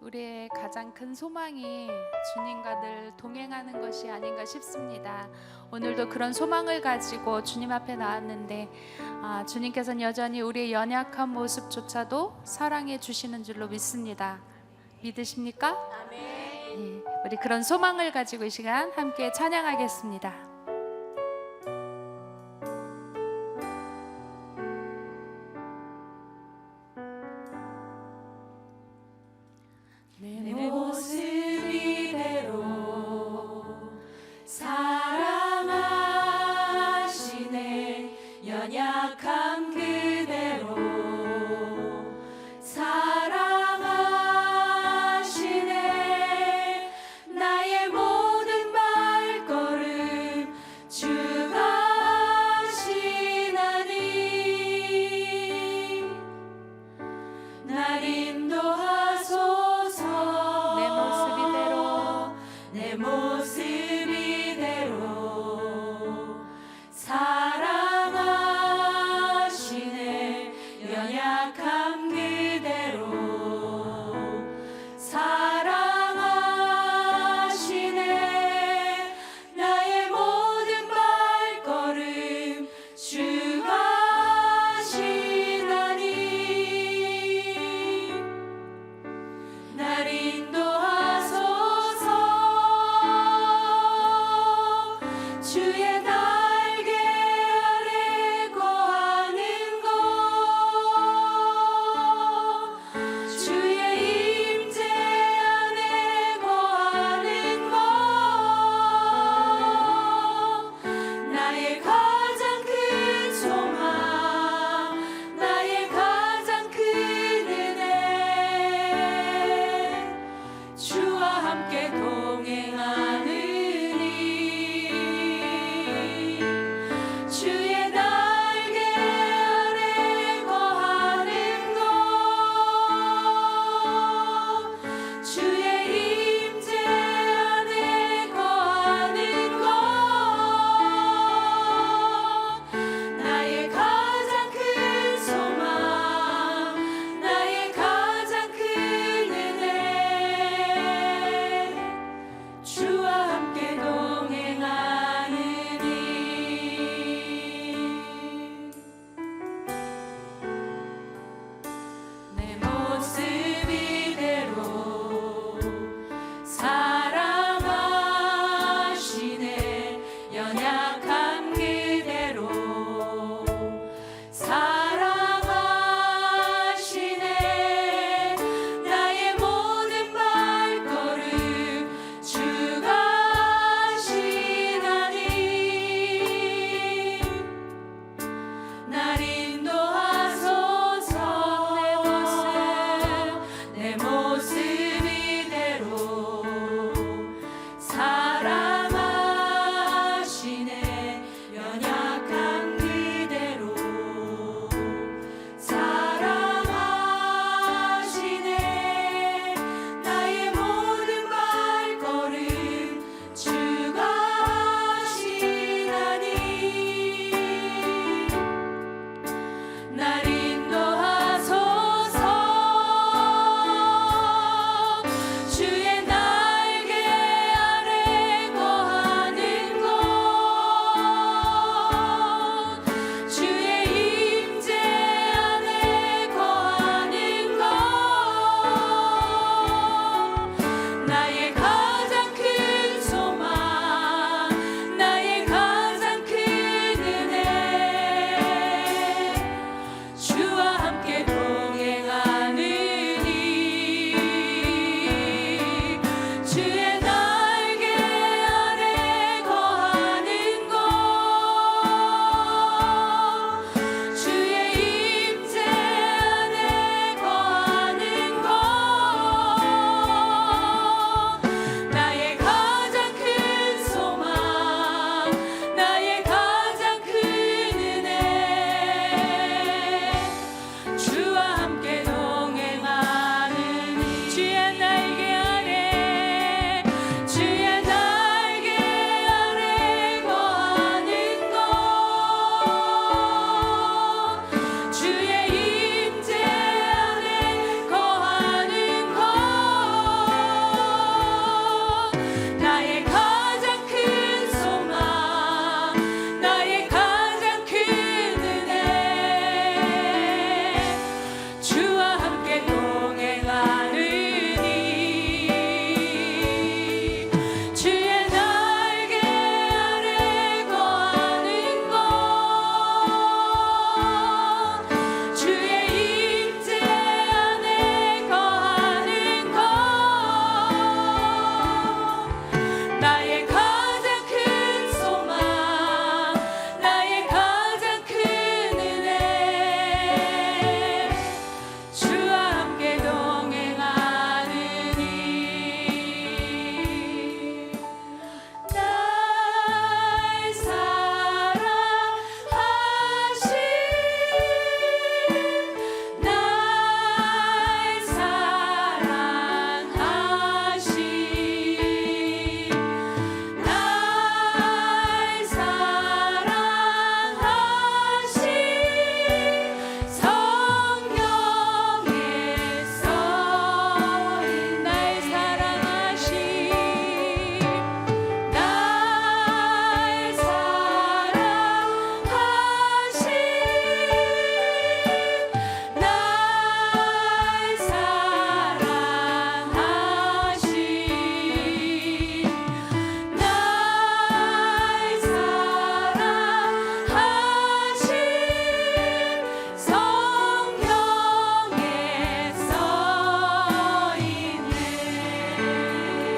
우리의 가장 큰 소망이 주님과 늘 동행하는 것이 아닌가 싶습니다. 오늘도 그런 소망을 가지고 주님 앞에 나왔는데 주님께서는 여전히 우리의 연약한 모습조차도 사랑해 주시는 줄로 믿습니다. 믿으십니까? 아멘. 우리 그런 소망을 가지고 이 시간 함께 찬양하겠습니다. 내 모습 이대로 사랑하시네. 연약함 그대로 사랑하시네. 나의 모든 발걸음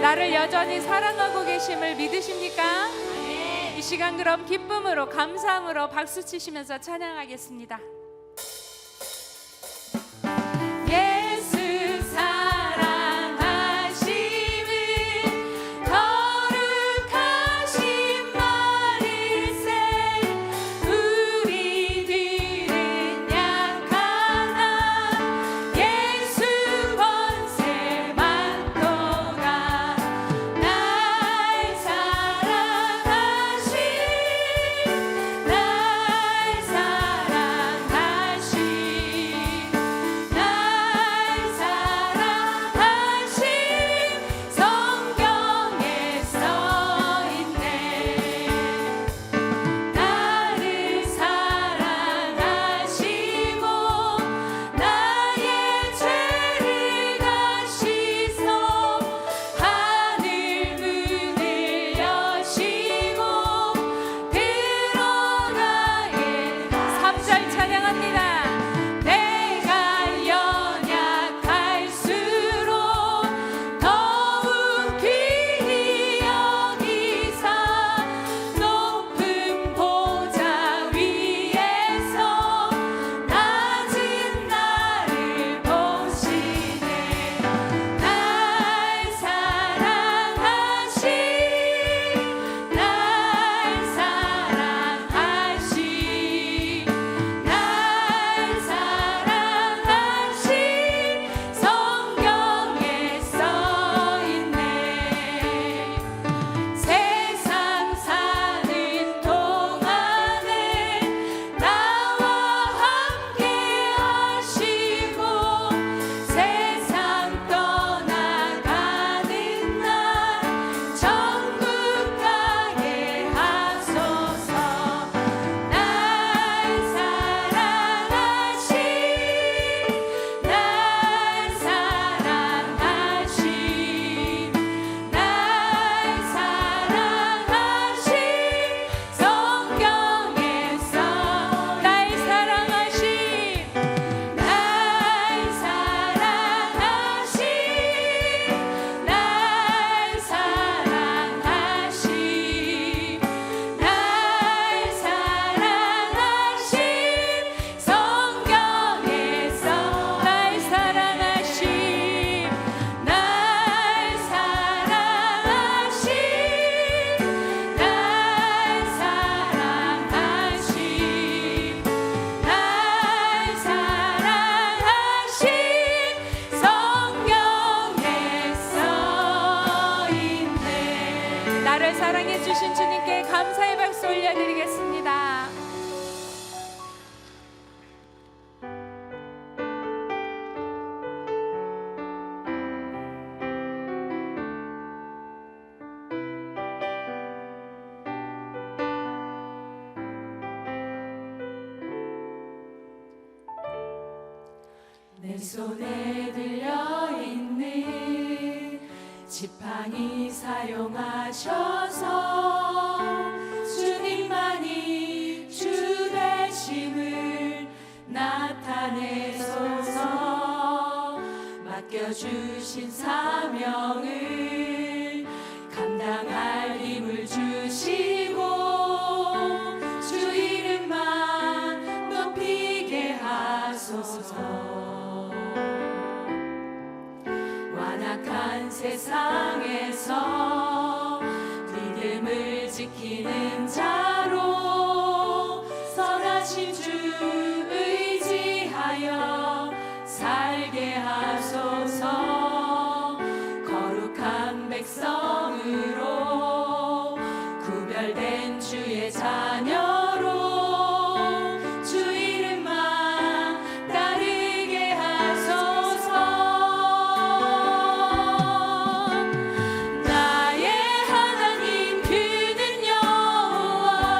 나를 여전히 사랑하고 계심을 믿으십니까? 이 시간 그럼 기쁨으로 감사함으로 박수 치시면서 찬양하겠습니다. 예수 사랑하심은 거룩하신 말일세. 우리들은 약하나 예수 권세 많도다. 날 사랑하신 날 사랑하신 내 손에 들려있는 지팡이 사용하셔서 주님만이 주 되심을 나타내소서. 맡겨주신 사명을 감당할 힘을 주시고 주 이름만 높이게 하소서. 완악한 세상에서 믿음을 지키는 자로 선하신 주 의지하여 살게 하소서. 거룩한 백성으로 구별된 주의 자녀로 주 이름만 따르게 하소서. 나의 하나님 그는 여호와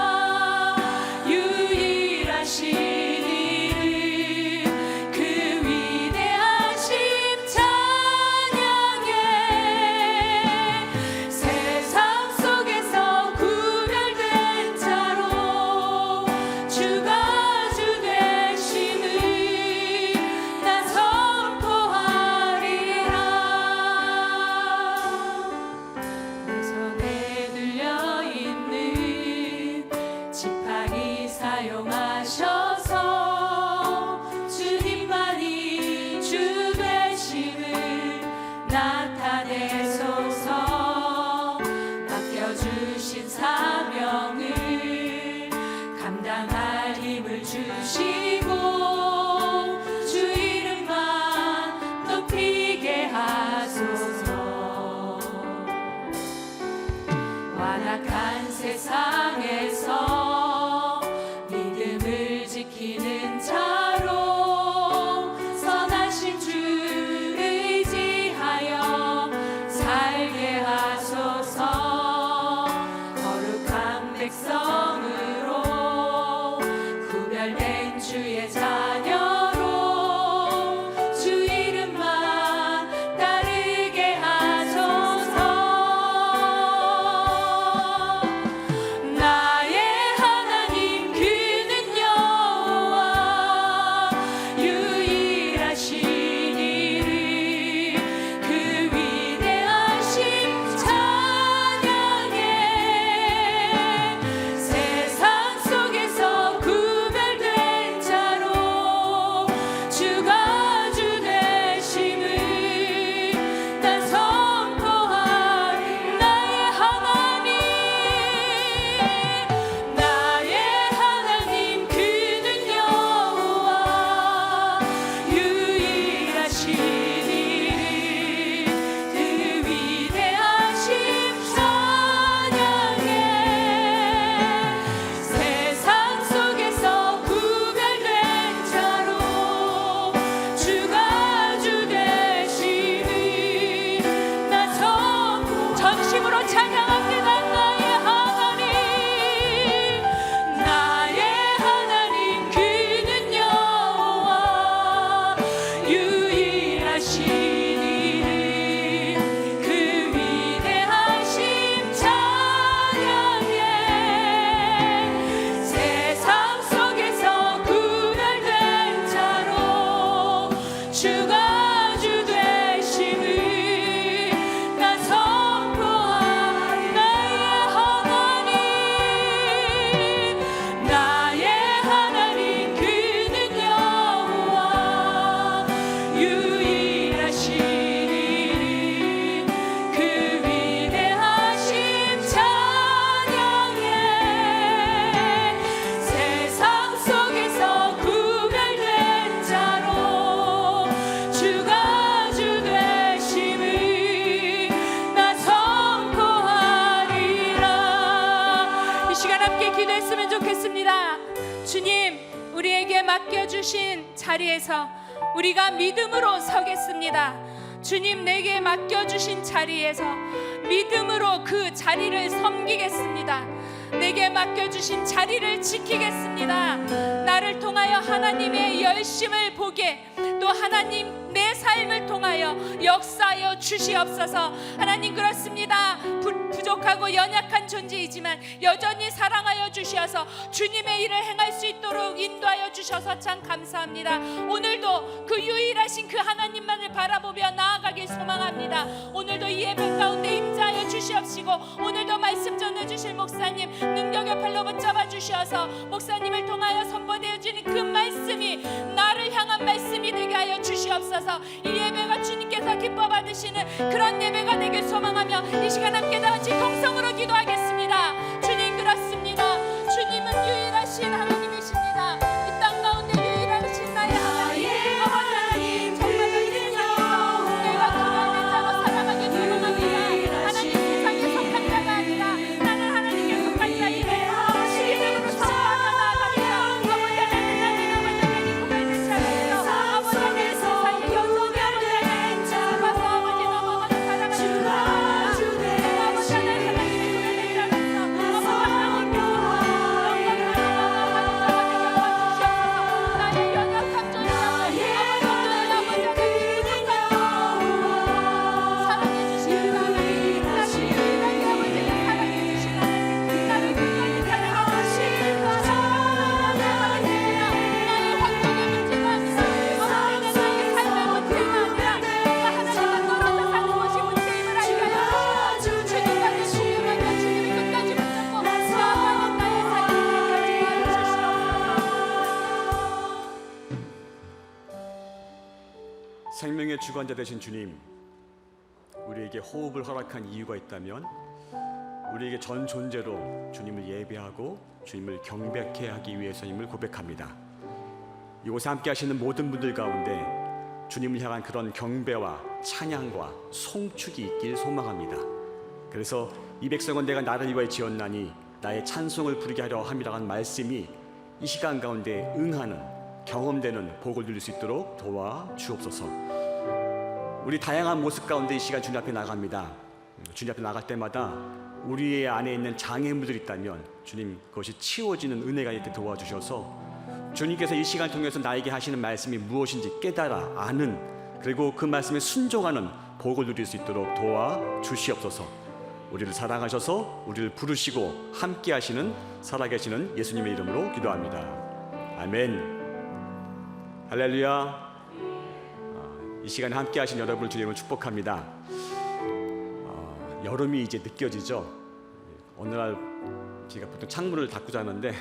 주시고 주 이름만 높이게 하소서. 완악한 세상에서 믿음을 지키는 자로 선하신 주 의지하여 살게 하소서. 거룩한 백성으로 구별된 주의 자녀로 주 이름만 따르게 하소서. 나의 하나님 그는 여호와 유일하신 이를 그 위대하심 찬양해. 세상 속에서 구별된 자로 주가 주 되심을 난 선포하리. 나의 하나님 그는 여호와 유일하신 이를 그 위대하심 찬양해. 세상 속에서 구별된 자로 주가 주 되심을 나 전심으로 찬양합니다. 나의 하나님 그는 여호와 유일하신 이를 그 위대하심 찬양해. 세상 속에서 구별된 자로 주가 주 되심을 나 선포하리. 나의 하나님 그는 여호와 유일하신 이를 그 위대하심 찬양해. 세상 속에서 구별된 자로 주가 주 되심을 나 선포하리라. 이 시간 함께 기도했으면 좋겠습니다. 주님, 우리에게 맡겨주신 자리에서 우리가 믿음으로 서겠습니다. 주님, 내게 맡겨주신 자리에서 믿음으로 그 자리를 섬기겠습니다. 내게 맡겨주신 자리를 지키겠습니다. 나를 통하여 하나님의 열심을 보게, 또 하나님 내 삶을 통하여 역사하여 주시옵소서. 하나님, 그렇습니다. 부족하고 연약한 존재이지만 여전히 사랑하여 주셔서 주님의 일을 행할 수 있도록 인도하여 주셔서 참 감사합니다. 오늘도 그 유일하신 그 하나님만을 바라보며 나아가길 소망합니다. 오늘도 이 예배 가운데 임재하여 주시옵시고, 오늘도 말씀 전해주실 목사님 능력의 팔로 붙잡아 주셔서 목사님을 통하여 선포되어 주는 그 말씀이 나를 향한 말씀이 되게 하여 주시옵소서. 이 예배가 주님께서 기뻐 받으시는 그런 예배가 되길 소망하며 이 시간 함께 다 같이 통성으로 기도하겠습니다. 주님, 그렇습니다. 주님은 유일하신 하나님이십니다. 이 땅 가운데 유일하신 나의 하나님, 아버지, 정말로 이 세상에서 내가 구별된 자로 살아가길 소망합니다. 하나님, 세상에 속한 자가 아니라 나는 하나님께 속한 자이며 믿음으로 선포하며 나아갑니다. 아버지 하나님, 아버지 구별된 자로서 아버지 하나님 세상에 여전히 아버지 하나님 주가서 아버지 너무너무 사랑하시는 아버지 하나님 구별된 자로서 아버지 하나님 나의 연약함 존재하고 사랑해 주시는 나를 유일하게 아버지 사랑해 주시는 나를 끝까지 사랑해 주시는 나의 환경의 문제가 아니라 아버지 나의 삶의 문제가 아니라 하나님과 떨어져 사는 것이 문제임을 알게 하여 주시고 주님과 주님을 끝까지 붙잡고 나아가는 나의 삶을 끝까지 도와주시옵소서. 생명의 주관자 되신 주님, 우리에게 호흡을 허락한 이유가 있다면 우리에게 전 존재로 주님을 예배하고 주님을 경배케 하기 위해서임을 고백합니다. 이곳에 함께 하시는 모든 분들 가운데 주님을 향한 그런 경배와 찬양과 송축이 있길 소망합니다. 그래서 이 백성은 내가 나를 위하여 지었나니 나의 찬송을 부르게 하려 함이라는 말씀이 이 시간 가운데 응하는 경험되는 복을 누릴 수 있도록 도와주옵소서. 우리 다양한 모습 가운데 이 시간 주님 앞에 나갑니다. 주님 앞에 나갈 때마다 우리의 안에 있는 장애물들이 있다면 주님 그것이 치워지는 은혜가 있게 도와주셔서 주님께서 이 시간을 통해서 나에게 하시는 말씀이 무엇인지 깨달아 아는, 그리고 그 말씀에 순종하는 복을 누릴 수 있도록 도와주시옵소서. 우리를 사랑하셔서 우리를 부르시고 함께 하시는 살아계시는 예수님의 이름으로 기도합니다. 아멘. 할렐루야. 이 시간에 함께 하신 여러분을 주님을 축복합니다. 여름이 이제 느껴지죠. 어느 날 제가 보통 창문을 닫고 자는데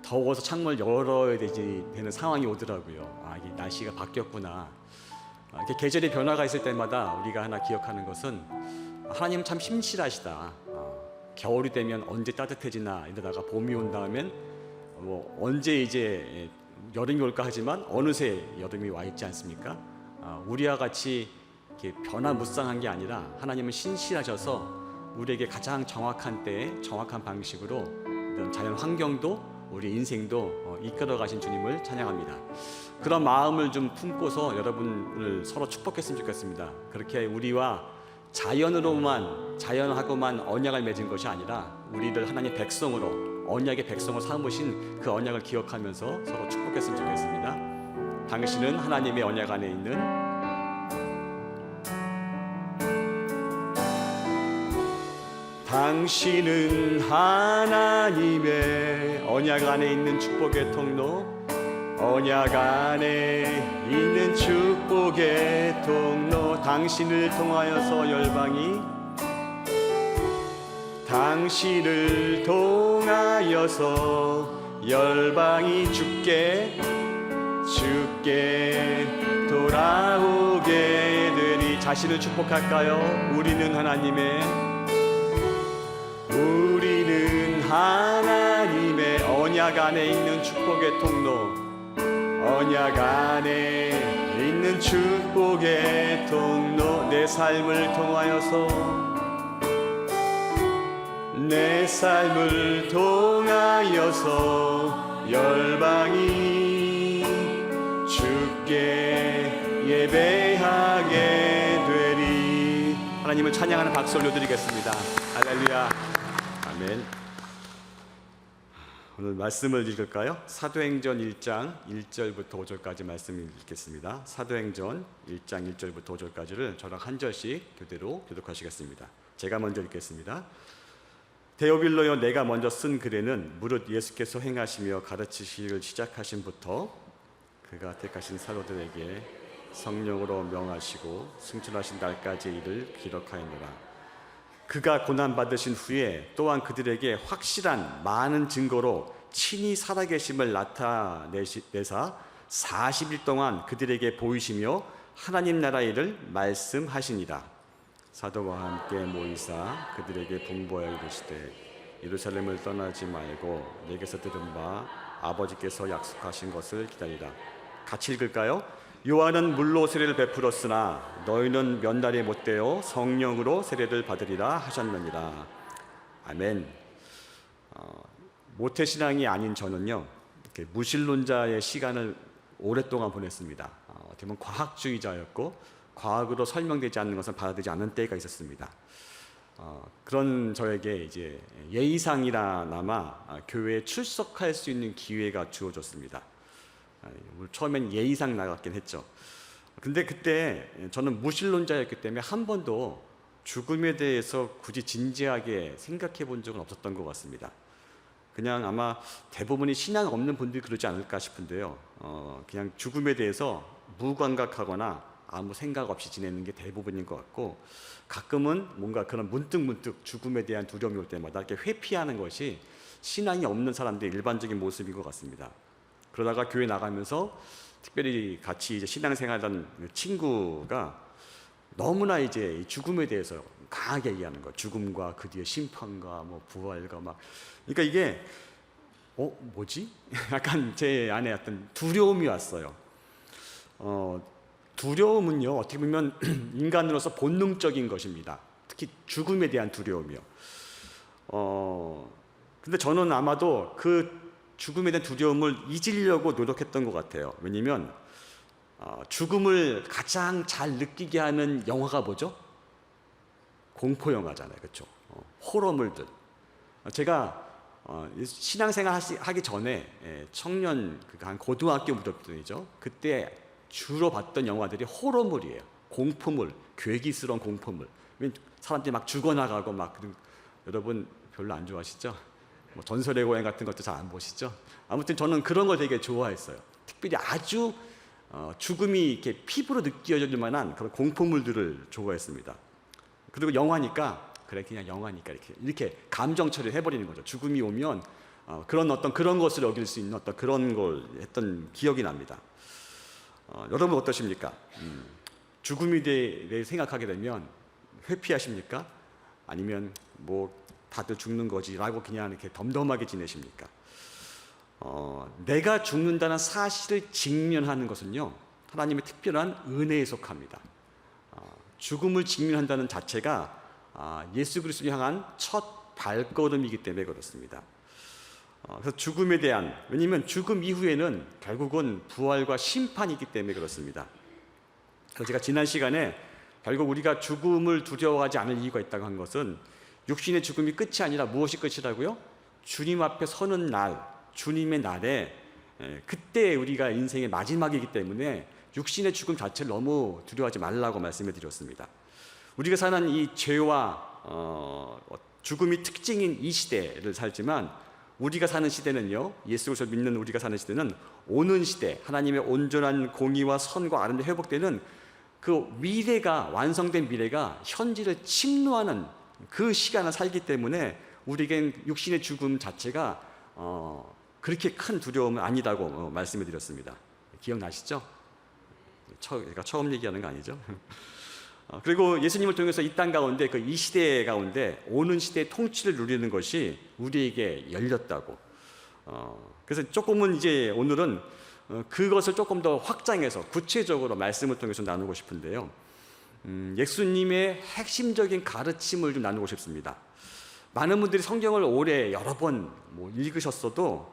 더워서 창문을 열어야 되는 상황이 오더라고요. 이게 날씨가 바뀌었구나. 이렇게 계절의 변화가 있을 때마다 우리가 하나 기억하는 것은 하나님은 참 신실하시다. 겨울이 되면 언제 따뜻해지나 이러다가 봄이 온 다음엔 언제 이제 여름이 올까 하지만 어느새 여름이 와 있지 않습니까? 우리와 같이 이렇게 변화무쌍한 게 아니라 하나님은 신실하셔서 우리에게 가장 정확한 때에 정확한 방식으로 이런 자연 환경도 우리 인생도 이끌어 가신 주님을 찬양합니다. 그런 마음을 좀 품고서 여러분을 서로 축복했으면 좋겠습니다. 그렇게 우리와 자연하고만 언약을 맺은 것이 아니라 우리를 하나님의 백성으로, 언약의 백성으로 삼으신 그 언약을 기억하면서 서로 축복했으면 좋겠습니다. 당신은 하나님의 언약 안에 있는 당신은 하나님의 언약 안에 있는 축복의 통로, 언약 안에 있는 축복의 통로. 당신을 통하여서 열방이, 당신을 통하여서 열방이 주께 돌아오게 되리. 자신을 축복할까요? 우리는 하나님의 언약 안에 있는 축복의 통로, 언약 안에 있는 축복의 통로. 내 삶을 통하여서 열방이 주께 예배하게 되리. 하나님을 찬양하는 박수 올려드리겠습니다. 할렐루야. 아멘. 오늘 말씀을 읽을까요? 사도행전 1장 1절부터 5절까지 말씀을 읽겠습니다. 사도행전 1장 1절부터 5절까지를 저랑 한 절씩 교대로 교독하시겠습니다. 제가 먼저 읽겠습니다. 데오빌로여, 내가 먼저 쓴 글에는 무릇 예수께서 행하시며 가르치시기를 시작하신부터 그가 택하신 사도들에게 성령으로 명하시고 승천하신 날까지의 일을 기록하였노라. 그가 고난받으신 후에 또한 그들에게 확실한 많은 증거로 친히 살아계심을 나타내사 40일 동안 그들에게 보이시며 하나님 나라 일을 말씀하시니라. 사도와 함께 모이사 그들에게 분부하여 이르시되 예루살렘을 떠나지 말고 내게서 들은 바 아버지께서 약속하신 것을 기다리라. 같이 읽을까요? 요한은 물로 세례를 베풀었으나 너희는 몇 날이 못되어 성령으로 세례를 받으리라 하셨느니라. 아멘. 모태신앙이 아닌 저는요, 이렇게 무신론자의 시간을 오랫동안 보냈습니다. 어떻게 보면 과학주의자였고 과학으로 설명되지 않는 것은 받아들이지 않는 때가 있었습니다. 그런 저에게 이제 예의상이라나마 교회에 출석할 수 있는 기회가 주어졌습니다. 처음엔 예의상 나갔긴 했죠. 근데 그때 저는 무신론자였기 때문에 한 번도 죽음에 대해서 굳이 진지하게 생각해 본 적은 없었던 것 같습니다. 그냥 아마 대부분이 신앙 없는 분들이 그러지 않을까 싶은데요. 그냥 죽음에 대해서 무감각하거나 아무 생각 없이 지내는 게 대부분인 것 같고, 가끔은 뭔가 그런 문득문득 죽음에 대한 두려움이 올 때마다 이렇게 회피하는 것이 신앙이 없는 사람들의 일반적인 모습인 것 같습니다. 그러다가 교회 나가면서 특별히 같이 이제 신앙생활하던 친구가 너무나 이제 죽음에 대해서 강하게 얘기하는 거, 죽음과 그 뒤에 심판과 뭐 부활과 막, 그러니까 이게 뭐지? 약간 제 안에 어떤 두려움이 왔어요. 두려움은요, 어떻게 보면 인간으로서 본능적인 것입니다. 특히 죽음에 대한 두려움이요. 근데 저는 아마도 그 죽음에 대한 두려움을 잊으려고 노력했던 것 같아요. 왜냐면 죽음을 가장 잘 느끼게 하는 영화가 뭐죠? 공포 영화잖아요, 그렇죠? 호러물들. 제가 신앙생활 하기 전에 청년 한 고등학교 무렵이죠. 그때 주로 봤던 영화들이 호러물이에요. 공포물, 괴기스러운 공포물. 사람들이 막 죽어나가고 막 여러분 별로 안 좋아하시죠? 뭐 전설의 고향 같은 것도 잘 안 보시죠? 아무튼 저는 그런 걸 되게 좋아했어요. 특별히 아주 죽음이 이렇게 피부로 느껴질 만한 그런 공포물들을 좋아했습니다. 그리고 영화니까 그래 그냥 영화니까 이렇게 감정 처리를 해버리는 거죠. 죽음이 오면 그런 것을 여길 수 있는 어떤 그런 걸 했던 기억이 납니다. 여러분 어떠십니까? 죽음에 대해 생각하게 되면 회피하십니까? 아니면 뭐 다들 죽는 거지라고 그냥 이렇게 덤덤하게 지내십니까? 내가 죽는다는 사실을 직면하는 것은요, 하나님의 특별한 은혜에 속합니다. 죽음을 직면한다는 자체가 예수 그리스도를 향한 첫 발걸음이기 때문에 그렇습니다. 그래서 죽음에 대한, 왜냐하면 죽음 이후에는 결국은 부활과 심판이 있기 때문에 그렇습니다. 그래서 제가 지난 시간에 결국 우리가 죽음을 두려워하지 않을 이유가 있다고 한 것은 육신의 죽음이 끝이 아니라 무엇이 끝이라고요? 주님 앞에 서는 날, 주님의 날에 그때 우리가 인생의 마지막이기 때문에 육신의 죽음 자체를 너무 두려워하지 말라고 말씀해 드렸습니다. 우리가 사는 이 죄와 죽음이 특징인 이 시대를 살지만 우리가 사는 시대는요, 예수 그리스도를 믿는 우리가 사는 시대는 오는 시대, 하나님의 온전한 공의와 선과 아름다움이 회복되는 그 미래가, 완성된 미래가 현재를 침노하는 그 시간을 살기 때문에 우리에겐 육신의 죽음 자체가 그렇게 큰 두려움은 아니다고 말씀을 드렸습니다. 기억나시죠? 제가 처음 얘기하는 거 아니죠? 그리고 예수님을 통해서 이 땅 가운데 이 시대 가운데 오는 시대의 통치를 누리는 것이 우리에게 열렸다고. 그래서 조금은 이제 오늘은 그것을 조금 더 확장해서 구체적으로 말씀을 통해서 나누고 싶은데요. 예수님의 핵심적인 가르침을 좀 나누고 싶습니다. 많은 분들이 성경을 오래 여러 번 읽으셨어도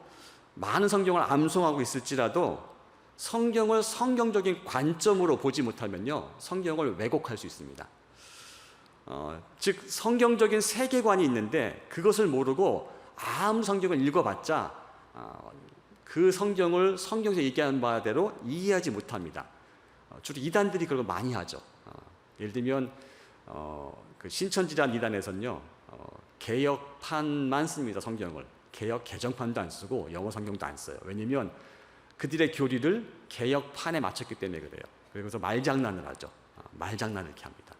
많은 성경을 암송하고 있을지라도 성경을 성경적인 관점으로 보지 못하면요, 성경을 왜곡할 수 있습니다. 즉 성경적인 세계관이 있는데 그것을 모르고 아무 성경을 읽어봤자 그 성경을 성경에서 얘기하는 바대로 이해하지 못합니다. 주로 이단들이 그런 걸 많이 하죠. 예를 들면 그 신천지란 이단에서는요, 개역판만 씁니다. 성경을 개역 개정판도 안 쓰고 영어 성경도 안 써요. 왜냐하면 그들의 교리를 개역판에 맞췄기 때문에 그래요. 그래서 말장난을 하죠. 말장난을 이렇게 합니다.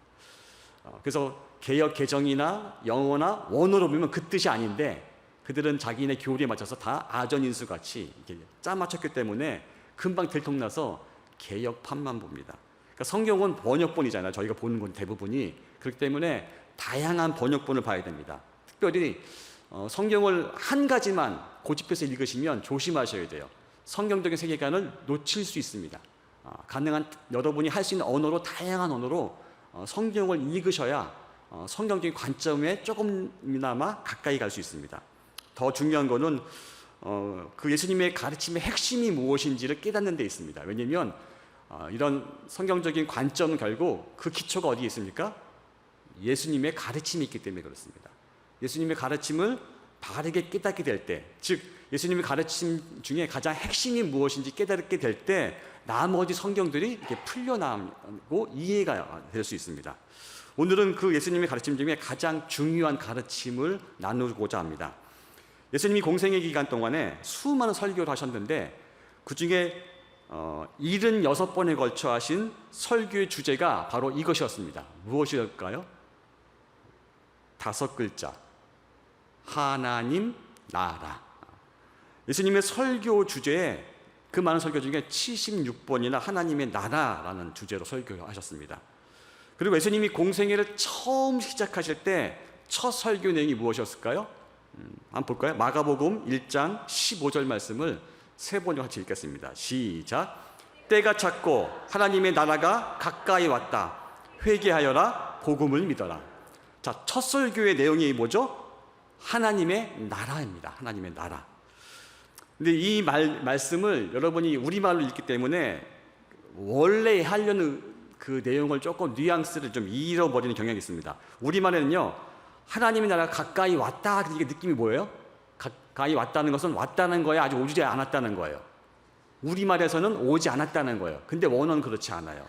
그래서 개역 개정이나 영어나 원어로 보면 그 뜻이 아닌데 그들은 자기네 교리에 맞춰서 다 아전인수 같이 이렇게 짜 맞췄기 때문에 금방 들통나서 개역판만 봅니다. 그러니까 성경은 번역본이잖아요. 저희가 보는 건 대부분이. 그렇기 때문에 다양한 번역본을 봐야 됩니다. 특별히 성경을 한 가지만 고집해서 읽으시면 조심하셔야 돼요. 성경적인 세계관을 놓칠 수 있습니다. 가능한 여러분이 할 수 있는 언어로, 다양한 언어로 성경을 읽으셔야 성경적인 관점에 조금이나마 가까이 갈 수 있습니다. 더 중요한 거는 그 예수님의 가르침의 핵심이 무엇인지를 깨닫는 데 있습니다. 왜냐하면 이런 성경적인 관점은 결국 그 기초가 어디에 있습니까? 예수님의 가르침이 있기 때문에 그렇습니다. 예수님의 가르침을 바르게 깨닫게 될 때, 즉 예수님의 가르침 중에 가장 핵심이 무엇인지 깨닫게 될 때 나머지 성경들이 이렇게 풀려나고 이해가 될 수 있습니다. 오늘은 그 예수님의 가르침 중에 가장 중요한 가르침을 나누고자 합니다. 예수님이 공생의 기간 동안에 수많은 설교를 하셨는데 그 중에 76번에 걸쳐 하신 설교의 주제가 바로 이것이었습니다. 무엇일까요? 5글자. 하나님 나라. 예수님의 설교 주제에 그 많은 설교 중에 76번이나 하나님의 나라라는 주제로 설교하셨습니다. 그리고 예수님이 공생애를 처음 시작하실 때 첫 설교 내용이 무엇이었을까요? 한번 볼까요? 마가복음 1장 15절 말씀을 세 번 같이 읽겠습니다. 시작. 때가 찼고 하나님의 나라가 가까이 왔다. 회개하여라. 복음을 믿어라. 자, 첫 설교의 내용이 뭐죠? 하나님의 나라입니다. 하나님의 나라. 근데 이 말씀을 여러분이 우리말로 읽기 때문에 원래 하려는 그 내용을 조금 뉘앙스를 좀 잃어버리는 경향이 있습니다. 우리말에는요, 하나님의 나라가 가까이 왔다. 이게 느낌이 뭐예요? 가까이 왔다는 것은 왔다는 거예요? 아직 오지 않았다는 거예요? 우리말에서는 오지 않았다는 거예요. 근데 원어는 그렇지 않아요.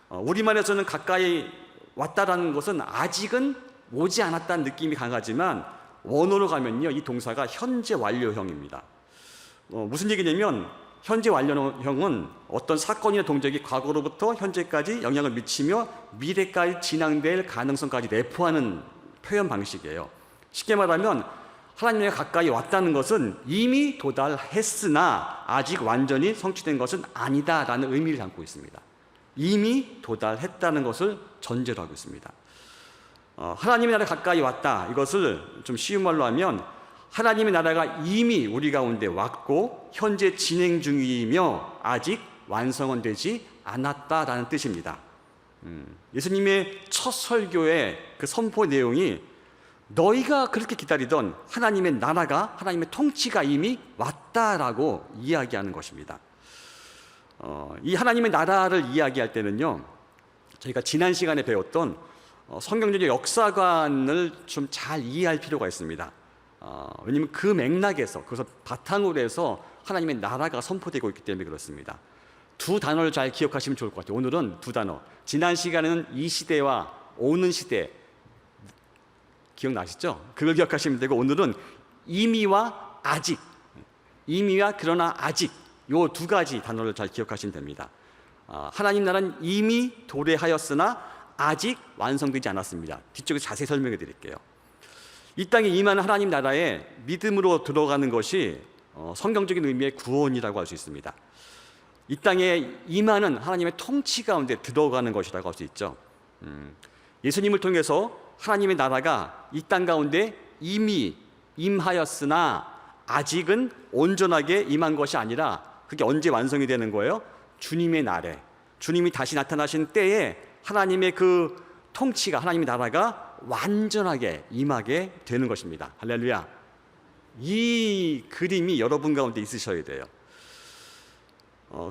우리말에서는 가까이 왔다라는 것은 아직은 오지 않았다는 느낌이 강하지만 원어로 가면요, 이 동사가 현재 완료형입니다. 무슨 얘기냐면 현재 완료형은 어떤 사건이나 동작이 과거로부터 현재까지 영향을 미치며 미래까지 진행될 가능성까지 내포하는 표현 방식이에요. 쉽게 말하면 하나님에 가까이 왔다는 것은 이미 도달했으나 아직 완전히 성취된 것은 아니다라는 의미를 담고 있습니다. 이미 도달했다는 것을 전제로 하고 있습니다. 하나님의 나라에 가까이 왔다, 이것을 좀 쉬운 말로 하면 하나님의 나라가 이미 우리 가운데 왔고 현재 진행 중이며 아직 완성은 되지 않았다라는 뜻입니다. 예수님의 첫 설교의 그 선포 내용이 너희가 그렇게 기다리던 하나님의 나라가, 하나님의 통치가 이미 왔다라고 이야기하는 것입니다. 이 하나님의 나라를 이야기할 때는요, 저희가 지난 시간에 배웠던 성경적인 역사관을 좀 잘 이해할 필요가 있습니다. 왜냐하면 그 맥락에서, 그래서 바탕으로 해서 하나님의 나라가 선포되고 있기 때문에 그렇습니다. 두 단어를 잘 기억하시면 좋을 것 같아요. 오늘은 두 단어. 지난 시간에는 이 시대와 오는 시대, 기억나시죠? 그걸 기억하시면 되고, 오늘은 이미와 아직, 이미와 그러나 아직, 요 두 가지 단어를 잘 기억하시면 됩니다. 하나님 나라는 이미 도래하였으나 아직 완성되지 않았습니다. 뒤쪽에 자세히 설명해 드릴게요. 이 땅에 임하는 하나님 나라에 믿음으로 들어가는 것이 성경적인 의미의 구원이라고 할 수 있습니다. 이 땅에 임하는 하나님의 통치 가운데 들어가는 것이라고 할 수 있죠. 예수님을 통해서 하나님의 나라가 이 땅 가운데 이미 임하였으나 아직은 온전하게 임한 것이 아니라 그게 언제 완성이 되는 거예요? 주님의 날에, 주님이 다시 나타나신 때에 하나님의 그 통치가, 하나님의 나라가 완전하게 임하게 되는 것입니다. 할렐루야. 이 그림이 여러분 가운데 있으셔야 돼요.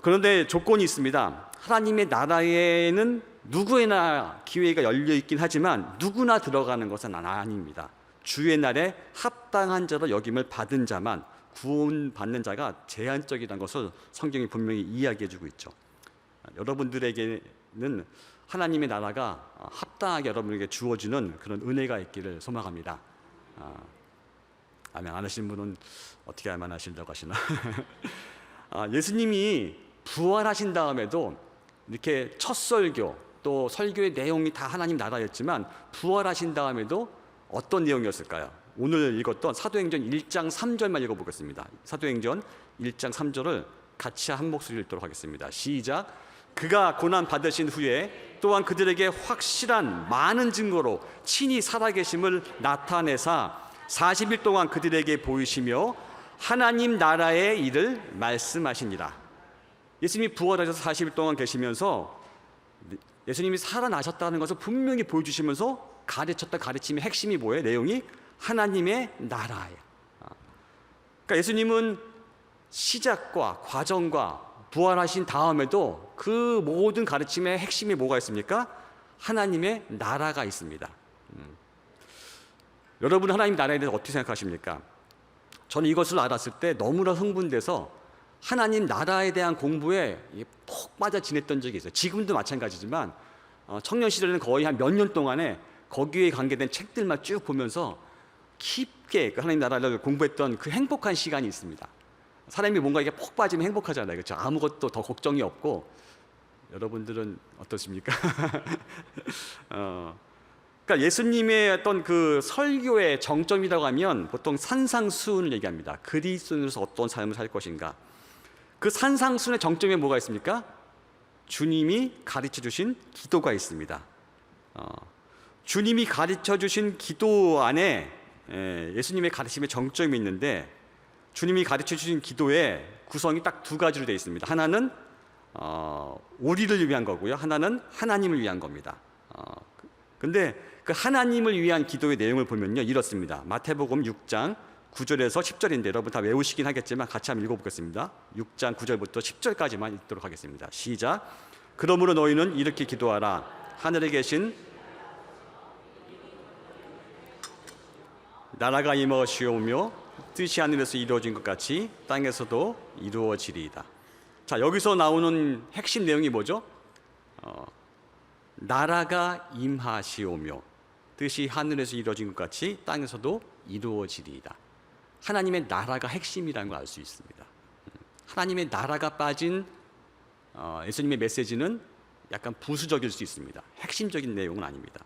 그런데 조건이 있습니다. 하나님의 나라에는 누구에나 기회가 열려 있긴 하지만 누구나 들어가는 것은 아닙니다. 주의 날에 합당한 자로 여김을 받은 자만, 구원받는 자가 제한적이라는 것을 성경이 분명히 이야기해주고 있죠. 여러분들에게는 하나님의 나라가 합당하게 여러분에게 주어지는 그런 은혜가 있기를 소망합니다. 아멘 안 하신 분은 어떻게 알만 하시려고 하시나. 예수님이 부활하신 다음에도 이렇게 첫 설교, 또 설교의 내용이 다 하나님 나라였지만 부활하신 다음에도 어떤 내용이었을까요? 오늘 읽었던 사도행전 1장 3절만 읽어보겠습니다. 사도행전 1장 3절을 같이 한 목소리 읽도록 하겠습니다. 시작. 그가 고난 받으신 후에 또한 그들에게 확실한 많은 증거로 친히 살아계심을 나타내사 40일 동안 그들에게 보이시며 하나님 나라의 일을 말씀하시니라. 예수님이 부활하셔서 40일 동안 계시면서 예수님이 살아나셨다는 것을 분명히 보여주시면서 가르쳤던 가르침의 핵심이 뭐예요? 내용이 하나님의 나라예요. 그러니까 예수님은 시작과 과정과 부활하신 다음에도 그 모든 가르침의 핵심이 뭐가 있습니까? 하나님의 나라가 있습니다. 여러분 하나님 나라에 대해서 어떻게 생각하십니까? 저는 이것을 알았을 때 너무나 흥분돼서 하나님 나라에 대한 공부에 푹 빠져 지냈던 적이 있어요. 지금도 마찬가지지만 청년 시절에는 거의 한 몇 년 동안에 거기에 관계된 책들만 쭉 보면서 깊게 그 하나님 나라를 공부했던 그 행복한 시간이 있습니다. 사람이 뭔가 이게 푹 빠지면 행복하잖아요. 그렇죠? 아무것도 더 걱정이 없고. 여러분들은 어떠십니까? 그러니까 예수님의 어떤 그 설교의 정점이라고 하면 보통 산상수훈을 얘기합니다. 그리스도인으로서 어떤 삶을 살 것인가. 그 산상수훈의 정점에 뭐가 있습니까? 주님이 가르쳐 주신 기도가 있습니다. 주님이 가르쳐 주신 기도 안에 예수님의 가르침에 정점이 있는데 주님이 가르쳐 주신 기도의 구성이 딱 두 가지로 되어 있습니다. 하나는 우리를 위한 거고요. 하나는 하나님을 위한 겁니다. 근데 그 하나님을 위한 기도의 내용을 보면요, 이렇습니다. 마태복음 6장 9절에서 10절인데 여러분 다 외우시긴 하겠지만 같이 한번 읽어보겠습니다. 6장 9절부터 10절까지만 읽도록 하겠습니다. 시작. 그러므로 너희는 이렇게 기도하라. 하늘에 계신 나라가 임하시오며 뜻이 하늘에서 이루어진 것 같이 땅에서도 이루어지리이다. 자, 여기서 나오는 핵심 내용이 뭐죠? 나라가 임하시오며 뜻이 하늘에서 이루어진 것 같이 땅에서도 이루어지리이다. 하나님의 나라가 핵심이라는 걸 알 수 있습니다. 하나님의 나라가 빠진 예수님의 메시지는 약간 부수적일 수 있습니다. 핵심적인 내용은 아닙니다.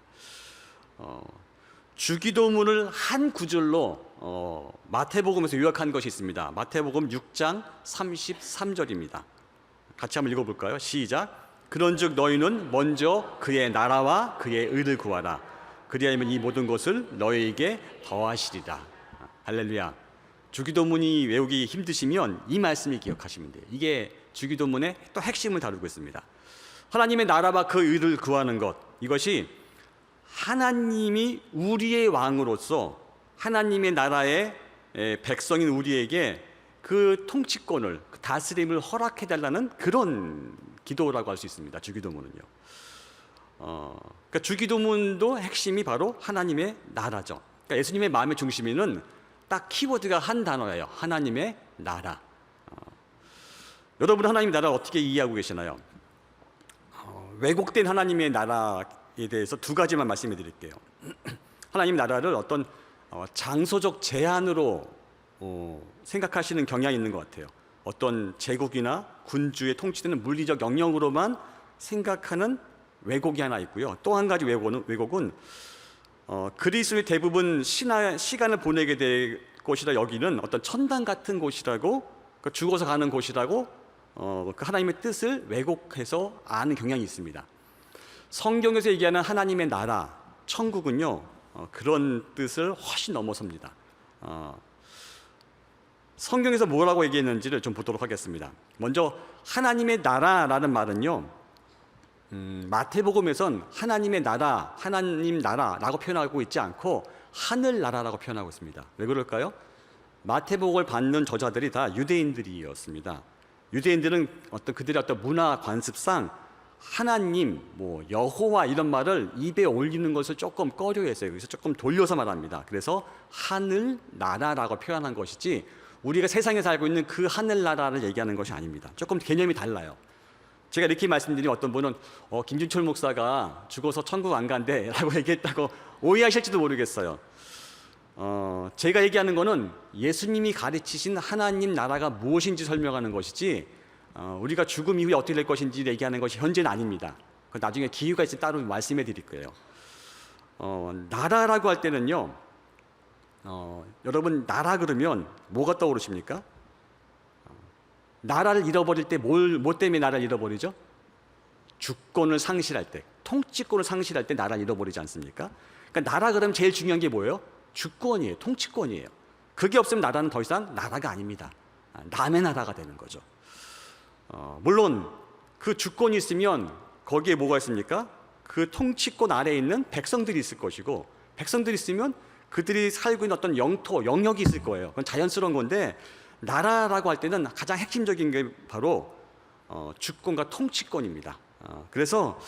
주기도문을 한 구절로 마태복음에서 요약한 것이 있습니다. 마태복음 6장 33절입니다. 같이 한번 읽어볼까요? 시작. 그런즉 너희는 먼저 그의 나라와 그의 의를 구하라. 그리하면 이 모든 것을 너희에게 더하시리라. 할렐루야. 주기도문이 외우기 힘드시면 이 말씀을 기억하시면 돼요. 이게 주기도문의 또 핵심을 다루고 있습니다. 하나님의 나라와 그 의를 구하는 것, 이것이 하나님이 우리의 왕으로서 하나님의 나라의 백성인 우리에게 그 통치권을, 그 다스림을 허락해달라는 그런 기도라고 할 수 있습니다. 주기도문은요. 그러니까 주기도문도 핵심이 바로 하나님의 나라죠. 그러니까 예수님의 마음의 중심에는 딱 키워드가 한 단어예요. 하나님의 나라. 여러분 하나님의 나라를 어떻게 이해하고 계시나요? 왜곡된 하나님의 나라에 대해서 두 가지만 말씀해 드릴게요. 하나님 나라를 어떤 장소적 제한으로 생각하시는 경향이 있는 것 같아요. 어떤 제국이나 군주의 통치되는 물리적 영역으로만 생각하는 왜곡이 하나 있고요. 또 한 가지 왜곡은 그리스도의 대부분 시간을 보내게 될 곳이라 여기는 어떤 천당 같은 곳이라고, 죽어서 가는 곳이라고 그 하나님의 뜻을 왜곡해서 아는 경향이 있습니다. 성경에서 얘기하는 하나님의 나라, 천국은요, 그런 뜻을 훨씬 넘어섭니다. 성경에서 뭐라고 얘기했는지를 좀 보도록 하겠습니다. 먼저 하나님의 나라라는 말은요, 마태복음에선 하나님의 나라, 하나님 나라라고 표현하고 있지 않고 하늘나라라고 표현하고 있습니다. 왜 그럴까요? 마태복음을 받는 저자들이 다 유대인들이었습니다. 유대인들은 그들의 어떤 문화 관습상 하나님, 여호와 이런 말을 입에 올리는 것을 조금 꺼려했어요. 그래서 조금 돌려서 말합니다. 그래서 하늘나라라고 표현한 것이지 우리가 세상에 살고 있는 그 하늘나라를 얘기하는 것이 아닙니다. 조금 개념이 달라요. 제가 이렇게 말씀드리면 어떤 분은 김진철 목사가 죽어서 천국 안 간대 라고 얘기했다고 오해하실지도 모르겠어요. 제가 얘기하는 거는 예수님이 가르치신 하나님 나라가 무엇인지 설명하는 것이지 우리가 죽음 이후에 어떻게 될 것인지 얘기하는 것이 현재는 아닙니다. 나중에 기회가 있으면 따로 말씀해 드릴 거예요. 나라라고 할 때는요, 여러분 나라 그러면 뭐가 떠오르십니까? 나라를 잃어버릴 때 뭐 때문에 나라를 잃어버리죠? 주권을 상실할 때, 통치권을 상실할 때 나라를 잃어버리지 않습니까? 그러니까 나라 그러면 제일 중요한 게 뭐예요? 주권이에요. 통치권이에요. 그게 없으면 나라는 더 이상 나라가 아닙니다. 남의 나라가 되는 거죠. 물론 그 주권이 있으면 거기에 뭐가 있습니까? 그 통치권 아래에 있는 백성들이 있을 것이고, 백성들이 있으면 그들이 살고 있는 어떤 영토, 영역이 있을 거예요. 그건 자연스러운 건데, 나라라고 할 때는 가장 핵심적인 게 바로 주권과 통치권입니다. 그래서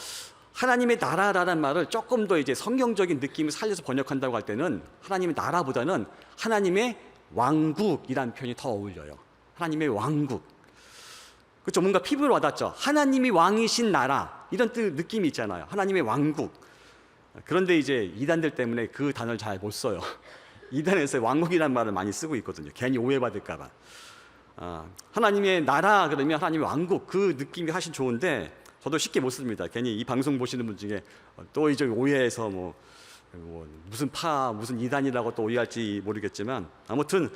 하나님의 나라라는 말을 조금 더 이제 성경적인 느낌을 살려서 번역한다고 할 때는 하나님의 나라보다는 하나님의 왕국이라는 표현이 더 어울려요. 하나님의 왕국. 그렇죠? 뭔가 피부에 와닿죠. 하나님이 왕이신 나라, 이런 느낌이 있잖아요. 하나님의 왕국. 그런데 이제 이단들 때문에 그 단어를 잘 못 써요. 이단에서 왕국이라는 말을 많이 쓰고 있거든요. 괜히 오해받을까 봐. 하나님의 나라 그러면 하나님의 왕국, 그 느낌이 훨씬 좋은데 저도 쉽게 못 씁니다. 괜히 이 방송 보시는 분 중에 또 이제 오해해서 무슨 이단이라고 또 오해할지 모르겠지만, 아무튼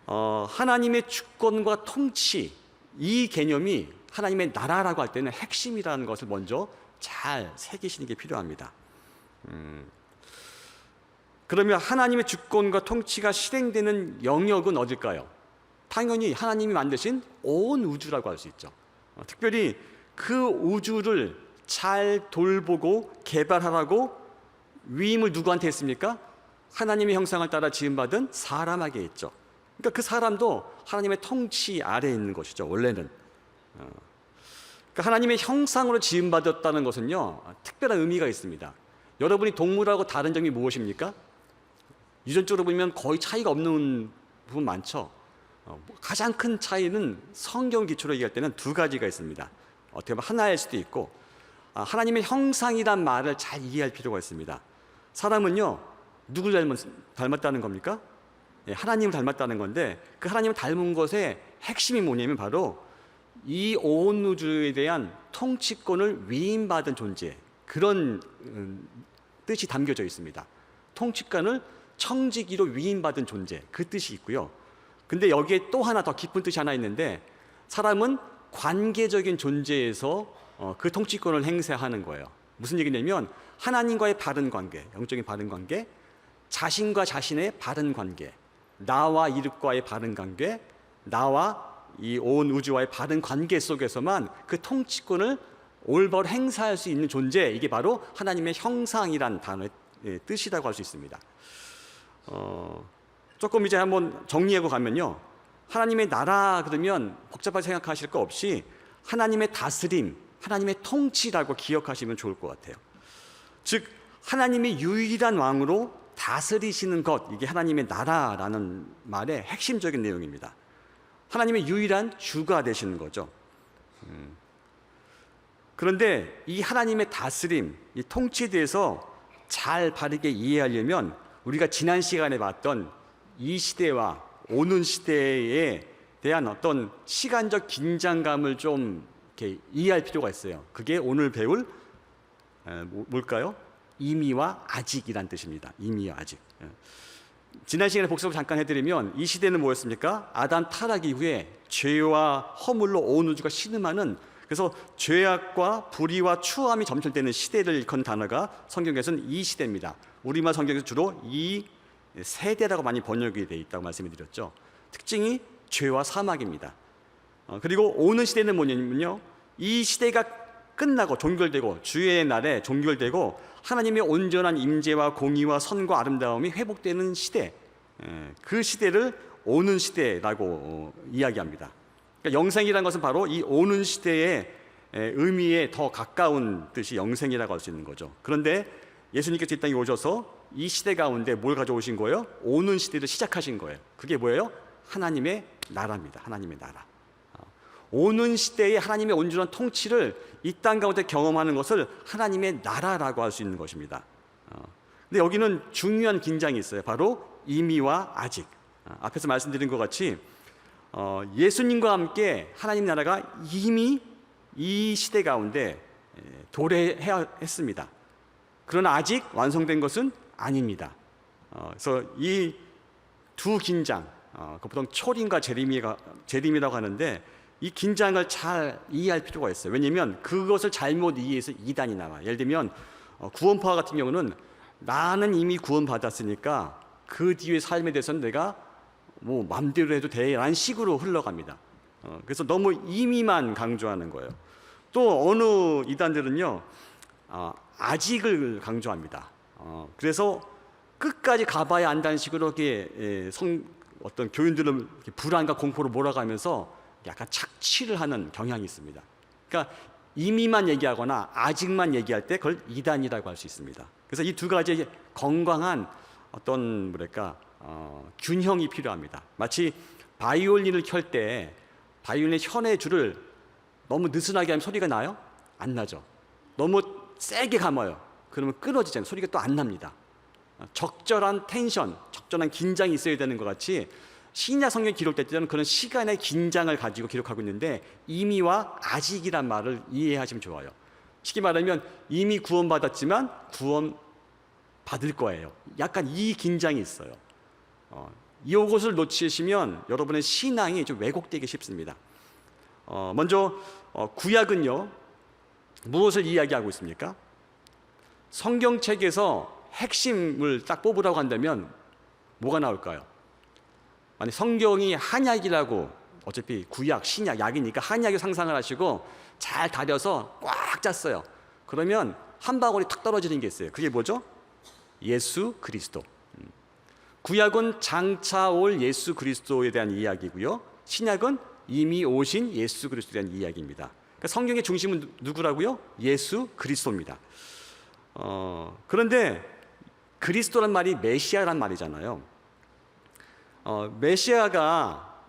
하나님의 주권과 통치, 이 개념이 하나님의 나라라고 할 때는 핵심이라는 것을 먼저 잘 새기시는 게 필요합니다. 그러면 하나님의 주권과 통치가 실행되는 영역은 어딜까요? 당연히 하나님이 만드신 온 우주라고 할 수 있죠. 특별히 그 우주를 잘 돌보고 개발하라고 위임을 누구한테 했습니까? 하나님의 형상을 따라 지음받은 사람에게 했죠. 그러니까 그 사람도 하나님의 통치 아래에 있는 것이죠. 원래는. 그러니까 하나님의 형상으로 지음받았다는 것은요, 특별한 의미가 있습니다. 여러분이 동물하고 다른 점이 무엇입니까? 유전적으로 보면 거의 차이가 없는 부분 많죠. 가장 큰 차이는 성경 기초로 얘기할 때는 두 가지가 있습니다. 어떻게 보면 하나일 수도 있고, 하나님의 형상이란 말을 잘 이해할 필요가 있습니다. 사람은요, 누굴 닮았다는 겁니까? 하나님을 닮았다는 건데, 그 하나님을 닮은 것의 핵심이 뭐냐면 바로 이 온 우주에 대한 통치권을 위임받은 존재, 그런 뜻이 담겨져 있습니다. 통치권을 청지기로 위임받은 존재, 그 뜻이 있고요. 근데 여기에 또 하나 더 깊은 뜻이 하나 있는데, 사람은 관계적인 존재에서 그 통치권을 행사하는 거예요. 무슨 얘기냐면 하나님과의 바른 관계, 영적인 바른 관계, 자신과 자신의 바른 관계, 나와 이웃과의 바른 관계, 나와 이 온 우주와의 바른 관계 속에서만 그 통치권을 올바로 행사할 수 있는 존재, 이게 바로 하나님의 형상이란 단어의 뜻이라고 할 수 있습니다. 조금 이제 한번 정리하고 가면요, 하나님의 나라 그러면 복잡하게 생각하실 거 없이 하나님의 다스림, 하나님의 통치라고 기억하시면 좋을 것 같아요. 즉 하나님의 유일한 왕으로 다스리시는 것, 이게 하나님의 나라라는 말의 핵심적인 내용입니다. 하나님의 유일한 주가 되시는 거죠. 그런데 이 하나님의 다스림, 이 통치에 대해서 잘 바르게 이해하려면 우리가 지난 시간에 봤던 이 시대와 오는 시대에 대한 어떤 시간적 긴장감을 좀 이렇게 이해할 필요가 있어요. 그게 오늘 배울 뭘까요? 이미와 아직이란 뜻입니다. 이미와 아직. 지난 시간에 복습을 잠깐 해드리면 이 시대는 뭐였습니까? 아담 타락 이후에 죄와 허물로 온 우주가 신음하는, 그래서 죄악과 불의와 추함이 점철되는 시대를 일컫는 단어가 성경에서는 이 시대입니다. 우리말 성경에서 주로 이 세대라고 많이 번역이 되어 있다고 말씀을 드렸죠. 특징이 죄와 사막입니다. 그리고 오는 시대는 뭐냐면요, 이 시대가 끝나고 종결되고 주의 날에 종결되고 하나님의 온전한 임재와 공의와 선과 아름다움이 회복되는 시대, 그 시대를 오는 시대라고 이야기합니다. 그러니까 영생이라는 것은 바로 이 오는 시대의 의미에 더 가까운 뜻이 영생이라고 할 수 있는 거죠. 그런데 예수님께서 이 땅에 오셔서 이 시대 가운데 뭘 가져오신 거예요? 오는 시대를 시작하신 거예요. 그게 뭐예요? 하나님의 나라입니다. 하나님의 나라. 오는 시대에 하나님의 온전한 통치를 이 땅 가운데 경험하는 것을 하나님의 나라라고 할 수 있는 것입니다. 근데 여기는 중요한 긴장이 있어요. 바로 이미와 아직. 앞에서 말씀드린 것 같이 예수님과 함께 하나님 나라가 이미 이 시대 가운데 도래해야 했습니다. 그러나 아직 완성된 것은 아닙니다. 그래서 이 두 긴장, 보통 초림과 재림이라고 하는데, 이 긴장을 잘 이해할 필요가 있어요. 왜냐하면 그것을 잘못 이해해서 이단이 나와요. 예를 들면 구원파 같은 경우는 나는 이미 구원받았으니까 그 뒤의 삶에 대해서는 내가 뭐 마음대로 해도 돼라는 식으로 흘러갑니다. 그래서 너무 이미만 강조하는 거예요. 또 어느 이단들은요, 아직을 강조합니다. 그래서 끝까지 가봐야 안다는 식으로 이렇게 어떤 교인들을 이렇게 불안과 공포로 몰아가면서 약간 착취를 하는 경향이 있습니다. 그러니까 이미만 얘기하거나 아직만 얘기할 때 그걸 이단이라고 할 수 있습니다. 그래서 이 두 가지의 건강한 어떤 균형이 필요합니다. 마치 바이올린을 켤 때 바이올린의 현의 줄을 너무 느슨하게 하면 소리가 나요? 안 나죠. 너무 세게 감아요. 그러면 끊어지잖아요. 소리가 또 안 납니다. 적절한 텐션, 적절한 긴장이 있어야 되는 것 같이 신약 성경이 기록될 때는 그런 시간의 긴장을 가지고 기록하고 있는데, 이미와 아직이란 말을 이해하시면 좋아요. 쉽게 말하면 이미 구원받았지만 구원 받을 거예요. 약간 이 긴장이 있어요. 이것을 놓치시면 여러분의 신앙이 좀 왜곡되기 쉽습니다. 먼저 구약은요, 무엇을 이야기하고 있습니까? 성경책에서 핵심을 딱 뽑으라고 한다면 뭐가 나올까요? 아니, 성경이 한약이라고, 어차피 구약, 신약, 약이니까 한약을 상상을 하시고 잘 다려서 꽉 짰어요. 그러면 한 방울이 탁 떨어지는 게 있어요. 그게 뭐죠? 예수 그리스도. 구약은 장차 올 예수 그리스도에 대한 이야기고요. 신약은 이미 오신 예수 그리스도에 대한 이야기입니다. 그러니까 성경의 중심은 누구라고요? 예수 그리스도입니다. 그런데 그리스도란 말이 메시아란 말이잖아요. 메시아가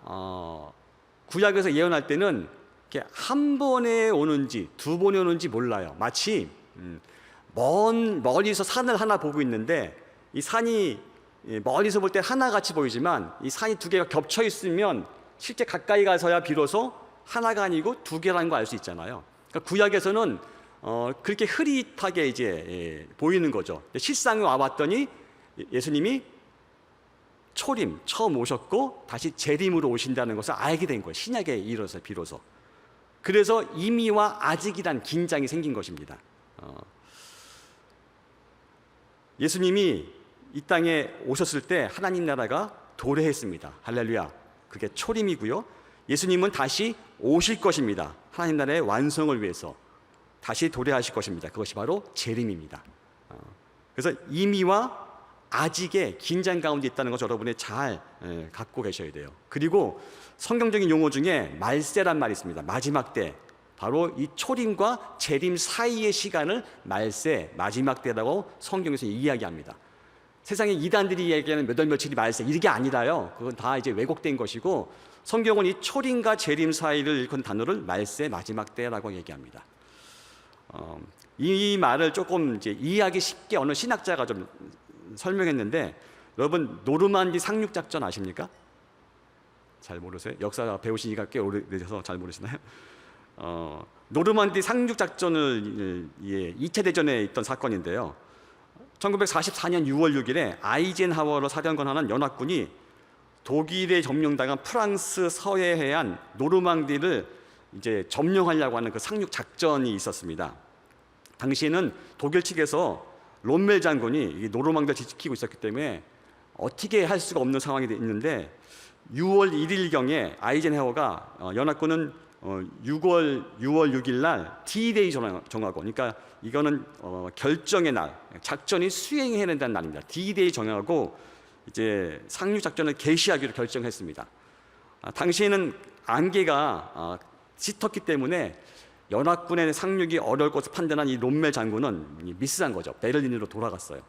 구약에서 예언할 때는 이렇게 한 번에 오는지 두 번에 오는지 몰라요. 마치 멀리서 산을 하나 보고 있는데 이 산이 멀리서 볼 때 하나같이 보이지만 이 산이 두 개가 겹쳐 있으면 실제 가까이 가서야 비로소 하나가 아니고 두 개라는 걸 알 수 있잖아요. 그러니까 구약에서는 그렇게 흐릿하게 이제 보이는 거죠. 실상에 와봤더니 예수님이 초림 처음 오셨고 다시 재림으로 오신다는 것을 알게 된 거예요. 신약에 이르러서 비로소. 그래서 이미와 아직이란 긴장이 생긴 것입니다. 예수님이 이 땅에 오셨을 때 하나님 나라가 도래했습니다. 할렐루야. 그게 초림이고요. 예수님은 다시 오실 것입니다. 하나님 나라의 완성을 위해서 다시 도래하실 것입니다. 그것이 바로 재림입니다. 그래서 이미와 아직의 긴장 가운데 있다는 것 여러분이 잘 갖고 계셔야 돼요. 그리고 성경적인 용어 중에 말세란 말이 있습니다. 마지막 때, 바로 이 초림과 재림 사이의 시간을 말세, 마지막 때라고 성경에서 이야기합니다. 세상에 이단들이 얘기하는 몇 월 며칠이 말세, 이게 아니라요. 그건 다 이제 왜곡된 것이고, 성경은 이 초림과 재림 사이를 일컫는 단어를 말세, 마지막 때라고 얘기합니다. 이 말을 조금 이제 이해하기 쉽게 어느 신학자가 좀 설명했는데, 여러분 노르만디 상륙 작전 아십니까? 잘 모르세요? 역사 배우시니까 꽤 오래되셔서 잘 모르시나요? 노르만디 상륙 작전을 2차 대전에 있던 사건인데요. 1944년 6월 6일에 아이젠하워러 사령관하는 연합군이 독일에 점령당한 프랑스 서해 해안 노르망디를 이제 점령하려고 하는 그 상륙 작전이 있었습니다. 당시에는 독일 측에서 롬멜 장군이 노르망디를 지키고 있었기 때문에 어떻게 할 수가 없는 상황이 있는데, 6월 1일경에 아이젠하워가 연합군은 6월 6일 날 D-Day 정하고, 그러니까 이거는 결정의 날, 작전이 수행해야 된다는 날입니다. D-Day 정하고 이제 상륙 작전을 개시하기로 결정했습니다. 당시에는 안개가 짙었기 때문에 연합군의 상륙이 어려울 것을 판단한 이 롬멜 장군은 미스한 거죠. 베를린으로 돌아갔어요.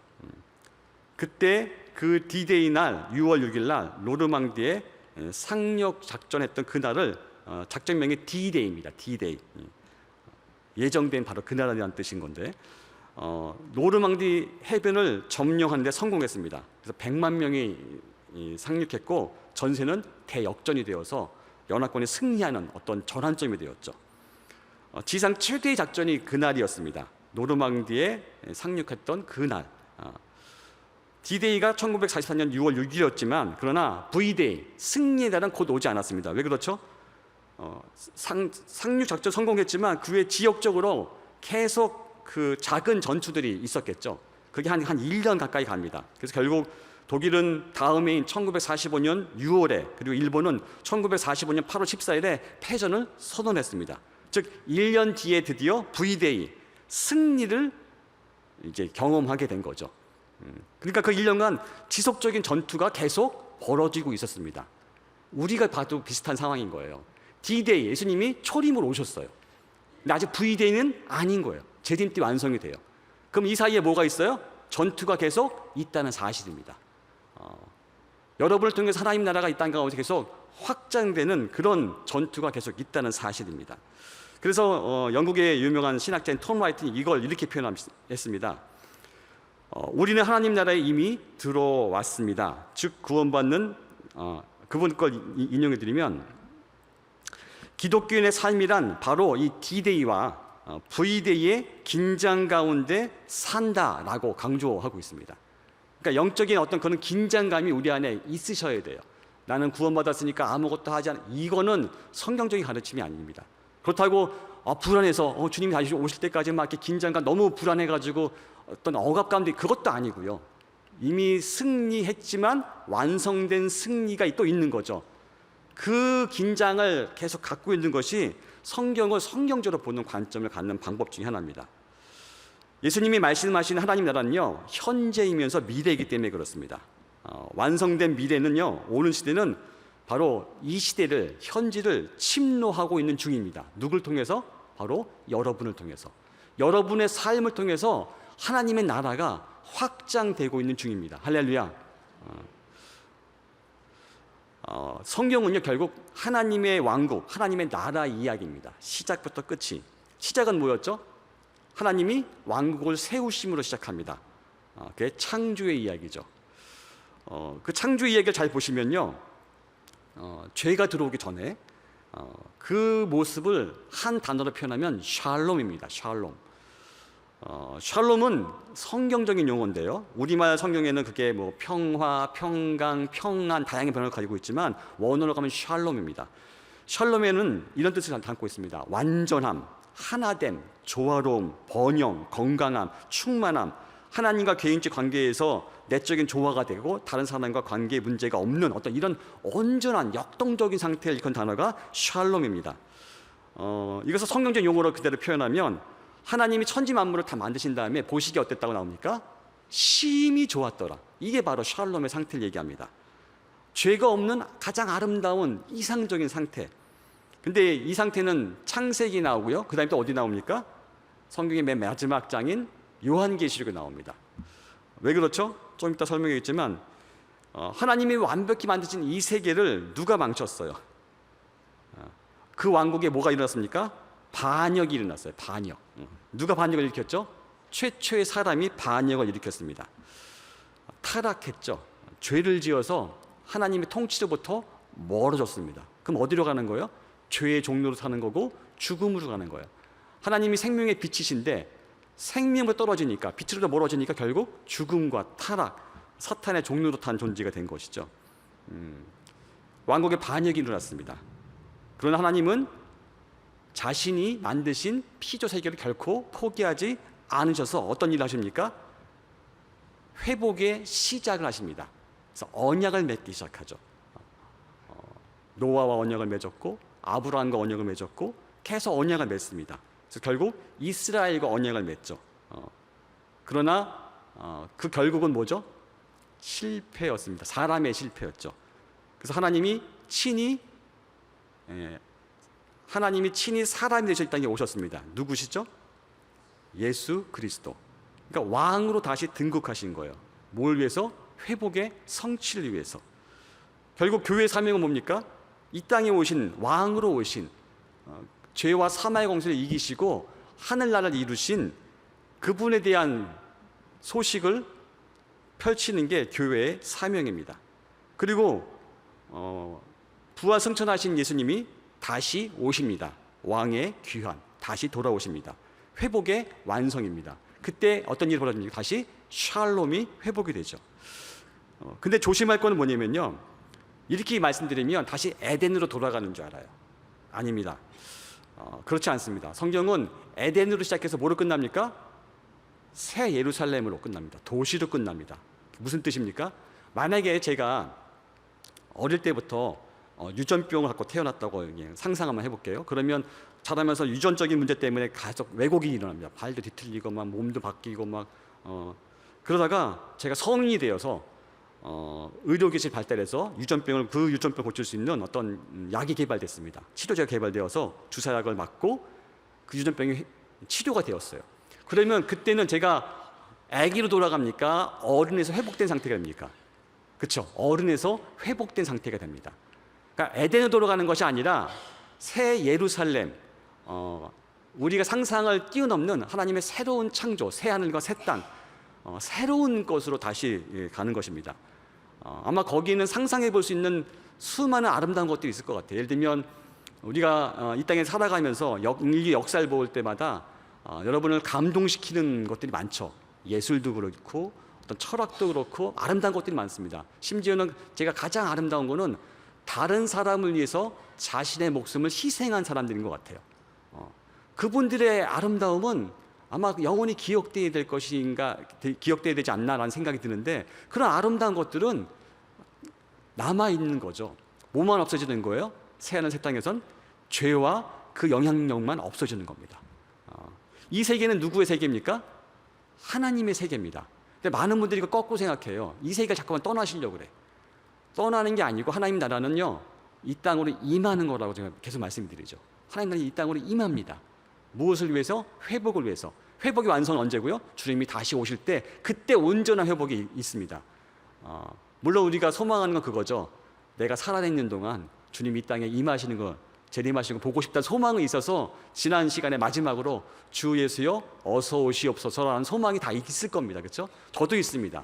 그때 그 D-Day 날 6월 6일 날 노르망디에 상륙 작전했던 그날을 작전명이 D-Day입니다. D-Day. 예정된 바로 그날이라는 뜻인 건데, 노르망디 해변을 점령하는 데 성공했습니다. 그래서 100만 명이 상륙했고 전세는 대역전이 되어서 연합군이 승리하는 어떤 전환점이 되었죠. 지상 최대의 작전이 그날이었습니다. 노르망디에 상륙했던 그날. D-Day가 1944년 6월 6일이었지만 그러나 V-Day, 승리의 날은 곧 오지 않았습니다. 왜 그렇죠? 상륙 작전 성공했지만 그 외 지역적으로 계속 그 작은 전투들이 있었겠죠. 그게 한 1년 가까이 갑니다. 그래서 결국 독일은 다음 해인 1945년 6월에, 그리고 일본은 1945년 8월 14일에 패전을 선언했습니다. 즉 1년 뒤에 드디어 V-Day, 승리를 이제 경험하게 된 거죠. 그러니까 그 1년간 지속적인 전투가 계속 벌어지고 있었습니다. 우리가 봐도 비슷한 상황인 거예요. D-Day, 예수님이 초림으로 오셨어요. 근데 아직 V-Day는 아닌 거예요. 재림 때 완성이 돼요. 그럼 이 사이에 뭐가 있어요? 전투가 계속 있다는 사실입니다. 여러분을 통해서 하나님 나라가 이 땅 가운데 계속 확장되는 그런 전투가 계속 있다는 사실입니다. 그래서 영국의 유명한 신학자인 톰 라이트는 이걸 이렇게 표현했습니다. 우리는 하나님 나라에 이미 들어왔습니다. 즉 구원받는 그분 걸 인용해드리면, 기독교인의 삶이란 바로 이 D-Day와 V-Day의 긴장 가운데 산다라고 강조하고 있습니다. 그러니까 영적인 어떤 그런 긴장감이 우리 안에 있으셔야 돼요. 나는 구원받았으니까 아무것도 하지 않아. 이거는 성경적인 가르침이 아닙니다. 그렇다고 불안해서 주님이 다시 오실 때까지 막 이렇게 긴장감 너무 불안해가지고 어떤 억압감도 그것도 아니고요. 이미 승리했지만 완성된 승리가 또 있는 거죠. 그 긴장을 계속 갖고 있는 것이 성경을 성경적으로 보는 관점을 갖는 방법 중에 하나입니다. 예수님이 말씀하신 하나님 나라는요, 현재이면서 미래이기 때문에 그렇습니다. 완성된 미래는요, 오는 시대는 바로 이 시대를, 현지를 침노하고 있는 중입니다. 누굴 통해서? 바로 여러분을 통해서. 여러분의 삶을 통해서 하나님의 나라가 확장되고 있는 중입니다. 할렐루야. 성경은요, 결국 하나님의 왕국, 하나님의 나라 이야기입니다. 시작부터 끝이. 시작은 뭐였죠? 하나님이 왕국을 세우심으로 시작합니다. 그게 창조의 이야기죠. 그 창조의 이야기를 잘 보시면요, 죄가 들어오기 전에 그 모습을 한 단어로 표현하면 샬롬입니다. 샬롬. 샬롬은 성경적인 용어인데요, 우리말 성경에는 그게 뭐 평화, 평강, 평안 다양한 번역을 가지고 있지만 원어로 가면 샬롬입니다. 샬롬에는 이런 뜻을 담고 있습니다. 완전함, 하나됨, 조화로움, 번영, 건강함, 충만함, 하나님과 개인적 관계에서 내적인 조화가 되고 다른 사람과 관계에 문제가 없는 어떤 이런 온전한 역동적인 상태를 일컫는 단어가 샬롬입니다. 이것을 성경적 용어로 그대로 표현하면 하나님이 천지 만물을 다 만드신 다음에 보시기 어땠다고 나옵니까? 심히 좋았더라. 이게 바로 샬롬의 상태를 얘기합니다. 죄가 없는 가장 아름다운 이상적인 상태. 근데 이 상태는 창세기 나오고요, 그 다음에 또 어디 나옵니까? 성경의 맨 마지막 장인 요한계시록에 나옵니다. 왜 그렇죠? 좀 이따 설명하겠지만 하나님이 완벽히 만드신 이 세계를 누가 망쳤어요? 그 왕국에 뭐가 일어났습니까? 반역이 일어났어요. 반역. 누가 반역을 일으켰죠? 최초의 사람이 반역을 일으켰습니다. 타락했죠. 죄를 지어서 하나님의 통치로부터 멀어졌습니다. 그럼 어디로 가는 거예요? 죄의 종로로 사는 거고 죽음으로 가는 거예요. 하나님이 생명의 빛이신데 생명으로 떨어지니까, 빛으로 멀어지니까 결국 죽음과 타락, 사탄의 종로로 탄 존재가 된 것이죠. 왕국의 반역이 일어났습니다. 그러나 하나님은 자신이 만드신 피조 세계를 결코 포기하지 않으셔서 어떤 일을 하십니까? 회복의 시작을 하십니다. 그래서 언약을 맺기 시작하죠. 노아와 언약을 맺었고 아브라함과 언약을 맺었고 계속 언약을 맺습니다. 그래서 결국 이스라엘과 언약을 맺죠. 그러나 그 결국은 뭐죠? 실패였습니다. 사람의 실패였죠. 그래서 하나님이 친히 사람이 되실 땅에 오셨습니다. 누구시죠? 예수 그리스도. 그러니까 왕으로 다시 등극하신 거예요. 뭘 위해서? 회복의 성취를 위해서. 결국 교회의 사명은 뭡니까? 이 땅에 오신, 왕으로 오신, 죄와 사망의 공세를 이기시고 하늘나라를 이루신 그분에 대한 소식을 펼치는 게 교회의 사명입니다. 그리고 부활 승천하신 예수님이 다시 오십니다. 왕의 귀환, 다시 돌아오십니다. 회복의 완성입니다. 그때 어떤 일이 벌어집니까? 다시 샬롬이 회복이 되죠. 근데 조심할 건 뭐냐면요, 이렇게 말씀드리면 다시 에덴으로 돌아가는 줄 알아요. 아닙니다. 그렇지 않습니다. 성경은 에덴으로 시작해서 뭐로 끝납니까? 새 예루살렘으로 끝납니다. 도시로 끝납니다. 무슨 뜻입니까? 만약에 제가 어릴 때부터 유전병을 갖고 태어났다고 상상 한번 해볼게요. 그러면 자라면서 유전적인 문제 때문에 계속 왜곡이 일어납니다. 발도 뒤틀리고 막 몸도 바뀌고 막 그러다가 제가 성인이 되어서 의료기술이 발달해서 그 유전병을 고칠 수 있는 어떤 약이 개발됐습니다. 치료제가 개발되어서 주사약을 맞고 그 유전병이 치료가 되었어요. 그러면 그때는 제가 아기로 돌아갑니까? 어른에서 회복된 상태가 됩니까? 그렇죠. 어른에서 회복된 상태가 됩니다. 그러니까 에덴으로 돌아가는 것이 아니라 새 예루살렘, 우리가 상상을 뛰어넘는 하나님의 새로운 창조, 새 하늘과 새 땅, 새로운 것으로 다시 가는 것입니다. 아마 거기는 상상해 볼 수 있는 수많은 아름다운 것들이 있을 것 같아요. 예를 들면 우리가 이 땅에 살아가면서 인류 역사를 볼 때마다 여러분을 감동시키는 것들이 많죠. 예술도 그렇고 어떤 철학도 그렇고 아름다운 것들이 많습니다. 심지어는 제가 가장 아름다운 거는 다른 사람을 위해서 자신의 목숨을 희생한 사람들인 것 같아요. 그분들의 아름다움은 아마 영원히 기억되어야 될 것인가, 기억되어야 되지 않나라는 생각이 드는데, 그런 아름다운 것들은 남아있는 거죠. 뭐만 없어지는 거예요? 새하늘 새 땅에선 죄와 그 영향력만 없어지는 겁니다. 이 세계는 누구의 세계입니까? 하나님의 세계입니다. 근데 많은 분들이 이거 거꾸로 생각해요. 이 세계를 자꾸만 떠나시려고 그래. 떠나는 게 아니고 하나님 나라는요, 이 땅으로 임하는 거라고 제가 계속 말씀드리죠. 하나님 나라는 이 땅으로 임합니다. 무엇을 위해서? 회복을 위해서. 회복의 완성은 언제고요? 주님이 다시 오실 때, 그때 온전한 회복이 있습니다. 물론 우리가 소망하는 건 그거죠. 내가 살아있는 동안 주님이 이 땅에 임하시는 거, 재림하시는 거 보고 싶다는 소망이 있어서 지난 시간에 마지막으로 주 예수여 어서 오시옵소서라는 소망이 다 있을 겁니다. 그렇죠? 저도 있습니다.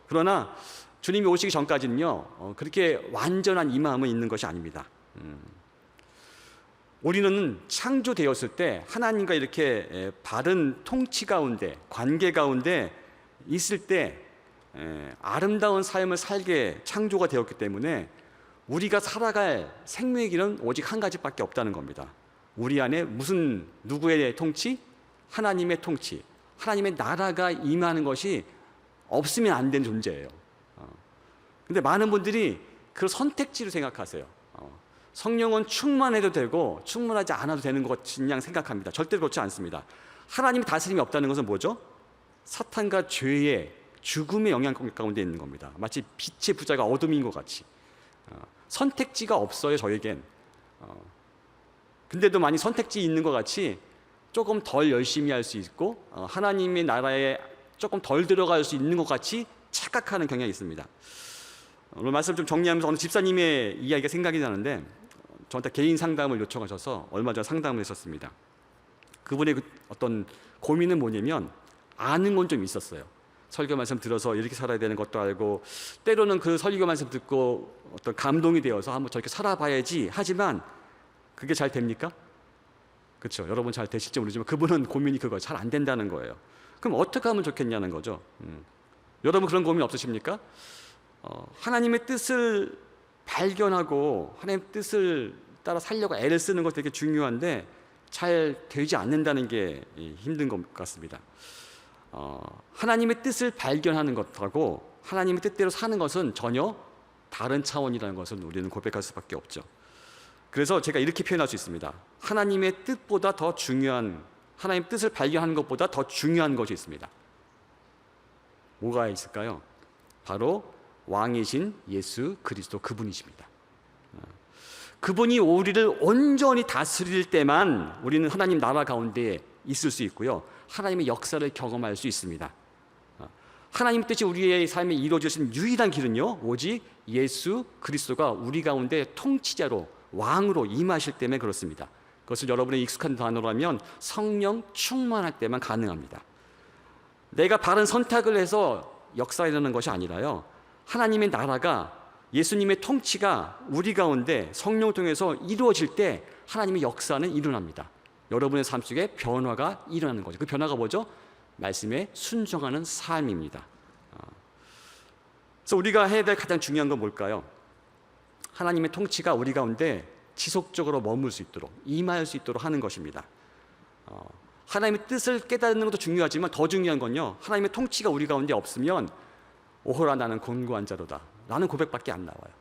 그러나 주님이 오시기 전까지는요, 그렇게 완전한 임함은 있는 것이 아닙니다. 우리는 창조되었을 때 하나님과 이렇게 바른 통치 가운데, 관계 가운데 있을 때 아름다운 삶을 살게 창조가 되었기 때문에 우리가 살아갈 생명의 길은 오직 한 가지밖에 없다는 겁니다. 우리 안에 무슨 누구의 통치? 하나님의 통치, 하나님의 나라가 임하는 것이 없으면 안 되는 존재예요. 근데 많은 분들이 그걸 선택지로 생각하세요. 성령은 충만해도 되고 충만하지 않아도 되는 것이냐 생각합니다. 절대로 그렇지 않습니다. 하나님의 다스림이 없다는 것은 뭐죠? 사탄과 죄의 죽음의 영향 가운데 있는 겁니다. 마치 빛의 부자가 어둠인 것 같이. 선택지가 없어요, 저에겐. 근데도 많이 선택지 있는 것 같이 조금 덜 열심히 할 수 있고 하나님의 나라에 조금 덜 들어갈 수 있는 것 같이 착각하는 경향이 있습니다. 오늘 말씀 좀 정리하면서 어느 집사님의 이야기가 생각이 나는데, 저한테 개인 상담을 요청하셔서 얼마 전에 상담을 했었습니다. 그분의 어떤 고민은 뭐냐면, 아는 건 좀 있었어요. 설교 말씀 들어서 이렇게 살아야 되는 것도 알고, 때로는 그 설교 말씀 듣고 어떤 감동이 되어서 한번 저렇게 살아봐야지 하지만 그게 잘 됩니까? 그렇죠. 여러분 잘 되실지 모르지만 그분은 고민이 그거예요. 잘 안 된다는 거예요. 그럼 어떻게 하면 좋겠냐는 거죠. 여러분 그런 고민 없으십니까? 하나님의 뜻을 발견하고 하나님의 뜻을 따라 살려고 애를 쓰는 것 되게 중요한데 잘 되지 않는다는 게 힘든 것 같습니다. 하나님의 뜻을 발견하는 것하고 하나님의 뜻대로 사는 것은 전혀 다른 차원이라는 것을 우리는 고백할 수밖에 없죠. 그래서 제가 이렇게 표현할 수 있습니다. 하나님의 뜻보다 더 중요한, 하나님의 뜻을 발견하는 것보다 더 중요한 것이 있습니다. 뭐가 있을까요? 바로 왕이신 예수 그리스도, 그분이십니다. 그분이 우리를 온전히 다스릴 때만 우리는 하나님 나라 가운데 있을 수 있고요, 하나님의 역사를 경험할 수 있습니다. 하나님의 뜻이 우리의 삶에 이루어질 수 있는 유일한 길은요, 오직 예수 그리스도가 우리 가운데 통치자로, 왕으로 임하실 때문에 그렇습니다. 그것을 여러분의 익숙한 단어라면 성령 충만할 때만 가능합니다. 내가 바른 선택을 해서 역사가 일어나는 것이 아니라요, 하나님의 나라가, 예수님의 통치가 우리 가운데 성령을 통해서 이루어질 때 하나님의 역사는 일어납니다. 여러분의 삶 속에 변화가 일어나는 거죠. 그 변화가 뭐죠? 말씀에 순종하는 삶입니다. 그래서 우리가 해야 될 가장 중요한 건 뭘까요? 하나님의 통치가 우리 가운데 지속적으로 머물 수 있도록, 임할 수 있도록 하는 것입니다. 하나님의 뜻을 깨닫는 것도 중요하지만 더 중요한 건요, 하나님의 통치가 우리 가운데 없으면 오호라 나는 곤고한 자로다 라는 고백밖에 안 나와요.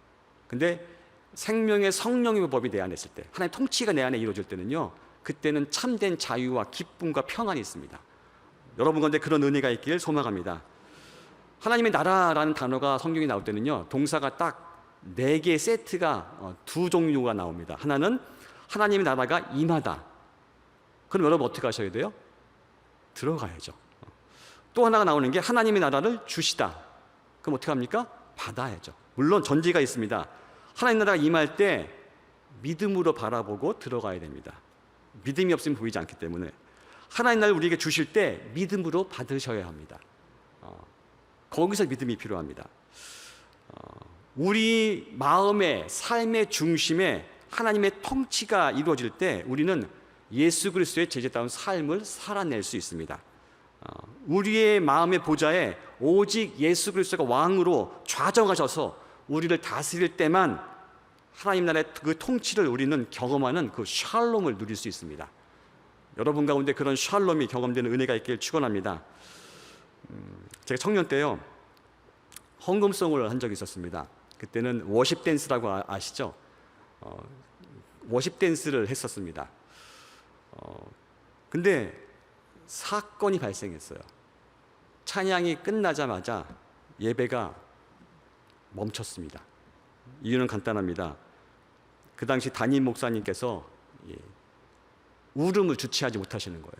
근데 생명의 성령의 법이 내 안에 있을 때, 하나님의 통치가 내 안에 이루어질 때는요, 그때는 참된 자유와 기쁨과 평안이 있습니다. 여러분 가운데 그런 은혜가 있길 소망합니다. 하나님의 나라라는 단어가 성경에 나올 때는요, 동사가 딱 4개의 세트가 2 종류가 나옵니다. 하나는 하나님의 나라가 임하다. 그럼 여러분 어떻게 하셔야 돼요? 들어가야죠. 또 하나가 나오는 게 하나님의 나라를 주시다. 그럼 어떻게 합니까? 받아야죠. 물론 전제가 있습니다. 하나님 나라가 임할 때 믿음으로 바라보고 들어가야 됩니다. 믿음이 없으면 보이지 않기 때문에 하나님 나라를 우리에게 주실 때 믿음으로 받으셔야 합니다. 거기서 믿음이 필요합니다. 우리 마음의 삶의 중심에 하나님의 통치가 이루어질 때 우리는 예수 그리스도의 제자다운 삶을 살아낼 수 있습니다. 우리의 마음의 보좌에 오직 예수 그리스도가 왕으로 좌정하셔서 우리를 다스릴 때만 하나님 나라의 그 통치를 우리는 경험하는 그 샬롬을 누릴 수 있습니다. 여러분 가운데 그런 샬롬이 경험되는 은혜가 있길 축원합니다. 제가 청년 때요 헌금송을 한 적이 있었습니다. 그때는 워십 댄스라고 아시죠? 워십 댄스를 했었습니다. 근데 사건이 발생했어요. 찬양이 끝나자마자 예배가 멈췄습니다. 이유는 간단합니다. 그 당시 담임 목사님께서 울음을 주체하지 못하시는 거예요.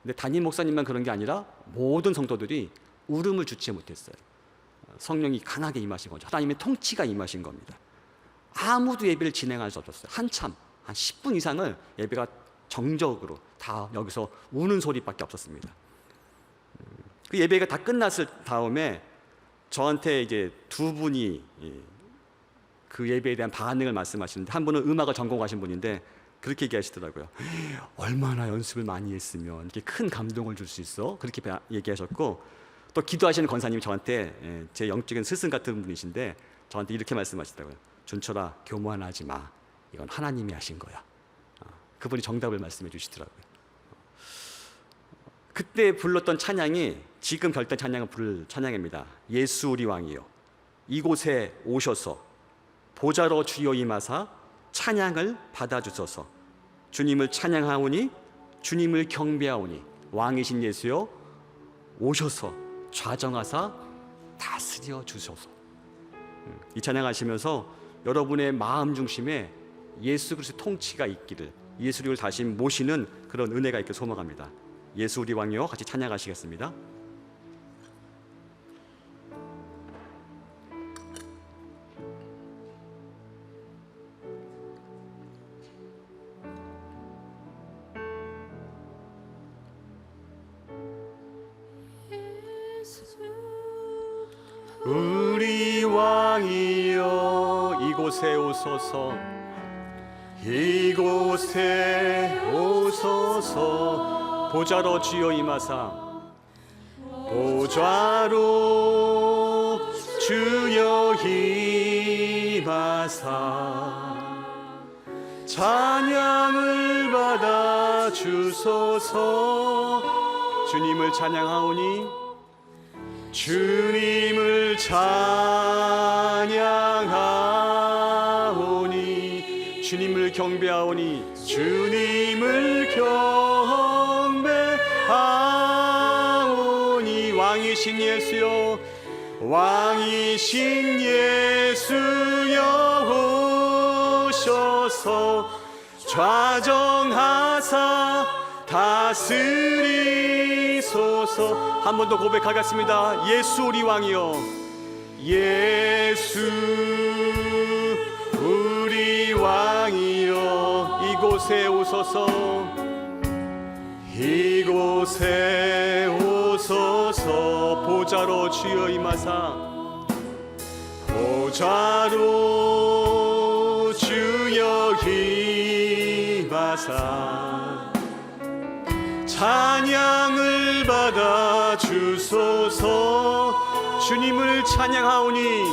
근데 담임 목사님만 그런 게 아니라 모든 성도들이 울음을 주체 못했어요. 성령이 강하게 임하신 거죠. 하나님의 통치가 임하신 겁니다. 아무도 예배를 진행할 수 없었어요. 한참 한 10분 이상을 예배가 정적으로 다 여기서 우는 소리밖에 없었습니다. 그 예배가 다 끝났을 다음에 저한테 이제 두 분이 그 예배에 대한 반응을 말씀하시는데, 한 분은 음악을 전공하신 분인데 그렇게 얘기하시더라고요. 얼마나 연습을 많이 했으면 이렇게 큰 감동을 줄 수 있어? 그렇게 얘기하셨고, 또 기도하시는 권사님이 저한테, 제 영적인 스승 같은 분이신데 저한테 이렇게 말씀하시더라고요. 준철아, 교만하지 마. 이건 하나님이 하신 거야. 그분이 정답을 말씀해 주시더라고요. 그때 불렀던 찬양이 지금 결단 찬양을 부를 찬양입니다. 예수 우리 왕이여 이곳에 오셔서 보좌로 주여 임하사 찬양을 받아주소서. 주님을 찬양하오니 주님을 경배하오니 왕이신 예수여 오셔서 좌정하사 다스려 주소서. 이 찬양하시면서 여러분의 마음 중심에 예수 그리스도의 통치가 있기를, 예수를 다시 모시는 그런 은혜가 있길 소망합니다. 예수 우리 왕이여 같이 찬양하시겠습니다. 우리 왕이여 이곳에 오소서, 이곳에 오소서. 보좌로 주여 임하사 보좌로 주여 임하사 찬양을 받아 주소서. 주님을 찬양하오니 주님을 찬양하오니 주님을 경배하오니 주님을 경배하오니 왕이신 예수여 왕이신 예수여 오셔서 좌정하사 다스리소서. 한 번 더 고백하겠습니다. 예수 우리 왕이여 예수 우리 왕이여 이곳에 오소서, 이곳에 오소서. 보좌로 주여 임하사 보좌로 주여 임하사 찬양을 받아 주소서. 주님을 찬양하오니